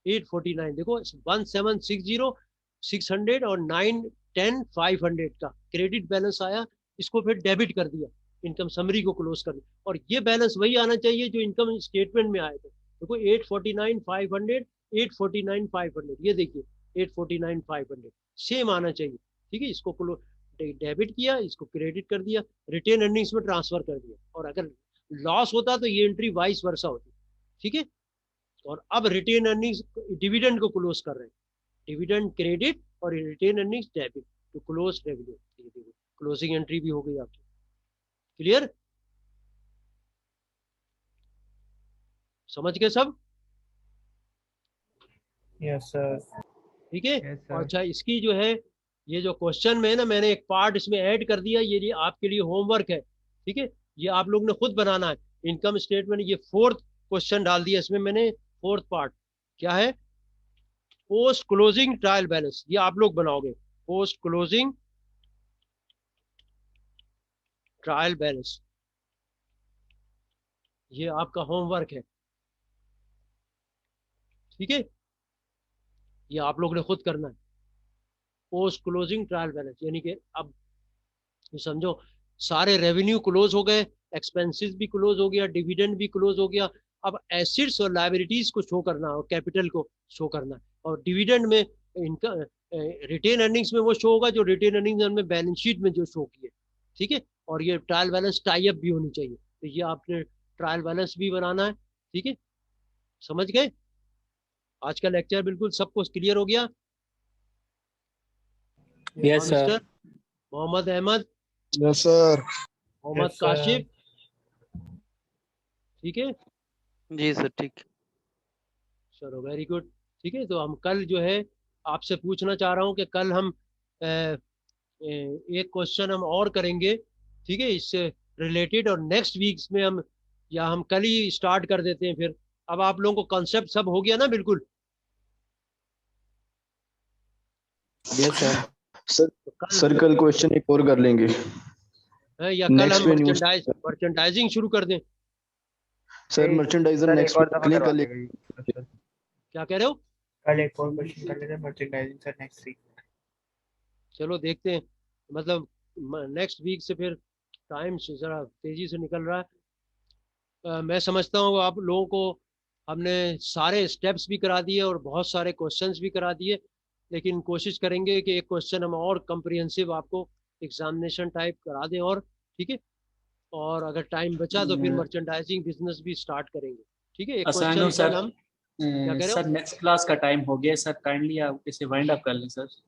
849 देखो 1760 600 और 910 500 का क्रेडिट बैलेंस आया, इसको फिर डेबिट कर दिया, इनकम समरी को क्लोज कर दिया, और ये बैलेंस वही आना चाहिए जो इनकम स्टेटमेंट में आए थे। देखो 849 500 849 500, ये देखिए 849 500 सेम आना चाहिए, ठीक है। इसको डेबिट किया, इसको क्रेडिट कर दिया, रिटेन अर्निंग्स में ट्रांसफर कर दिया, और अगर लॉस होता तो ये एंट्री वाइस वर्सा होती, ठीक है। और अब रिटेन अर्निंग्स डिविडेंड को क्लोज कर रहे हैं, डिविडेंड क्रेडिट और retained earnings debit to close revenue, closing entry भी हो गई आपकी। क्लियर, समझ गए सब? Yes sir. ठीक है। और अच्छा इसकी जो है ये जो क्वेश्चन में है ना, मैंने एक पार्ट इसमें ऐड कर दिया, ये आपके लिए होमवर्क है, ठीक है। ये आप लोग ने खुद बनाना है इनकम स्टेटमेंट। ये 4th क्वेश्चन डाल दिया इसमें मैंने, 4th पार्ट क्या है, पोस्ट क्लोजिंग ट्रायल बैलेंस, ये आप लोग बनाओगे, पोस्ट क्लोजिंग ट्रायल बैलेंस, ये आपका होमवर्क है, ठीक है। ये आप लोग ने खुद करना है, पोस्ट क्लोजिंग ट्रायल बैलेंस, यानी कि अब समझो सारे रेवेन्यू क्लोज हो गए, एक्सपेंसेस भी क्लोज हो गया, डिविडेंड भी क्लोज हो गया, अब एसेट्स और लायबिलिटीज को शो करना है और कैपिटल को शो करना है, और डिविडेंड में इनका रिटेन अर्निंग्स में वो शो होगा जो रिटेन अर्निंग्स में बैलेंस शीट में जो शो किए, ठीक है। और ये ट्रायल बैलेंस टाई अप भी होनी चाहिए, तो ये आपने ट्रायल बैलेंस भी बनाना है, ठीक है। समझ गए? आज का लेक्चर बिल्कुल सबको क्लियर हो गया? Yes sir. Mohammad Ahmad, yes sir. Mohammad Kashif, ठीक है। जी सर ठीक। चलो वेरी गुड, ठीक है। तो हम कल जो है आपसे पूछना चाह रहा हूँ कि कल हम एक क्वेश्चन हम और करेंगे, ठीक है, इससे रिलेटेड, और नेक्स्ट वीक्स में हम, या हम कल ही स्टार्ट कर देते हैं फिर। अब आप लोगों को कॉन्सेप्ट सब हो गया ना बिल्कुल? Yes sir. सर कल क्वेश्चन एक और कर लेंगे, या कल हम मर्चेंडाइजिंग शुरू कर दें? सर मर्चेंडाइजर नेक्स्ट वीक, क्या कह रहे हो? कल एक और क्वेश्चन कर लेते हैं मर्चेंडाइजिंग सर नेक्स्ट वीक। चलो देखते हैं, मतलब नेक्स्ट वीक से फिर टाइम जरा तेजी से निकल रहा है। मैं समझता हूँ आप लोगों को हमने सारे स्टेप्स भी करा दिए और बहुत सारे क्वेश्चंस भी करा दिए, लेकिन कोशिश करेंगे कि एक क्वेश्चन हम और कम्प्रिहेंसिव आपको एग्जामिनेशन टाइप करा दें, और ठीक है। और अगर टाइम बचा तो फिर मर्चेंडाइजिंग बिजनेस भी स्टार्ट करेंगे, ठीक है। एक क्वेश्चन हम क्या कह रहे हो? सर नेक्स्ट क्लास का टाइम हो गया सर, काइंडली आप इसे वाइंड अप कर लें सर।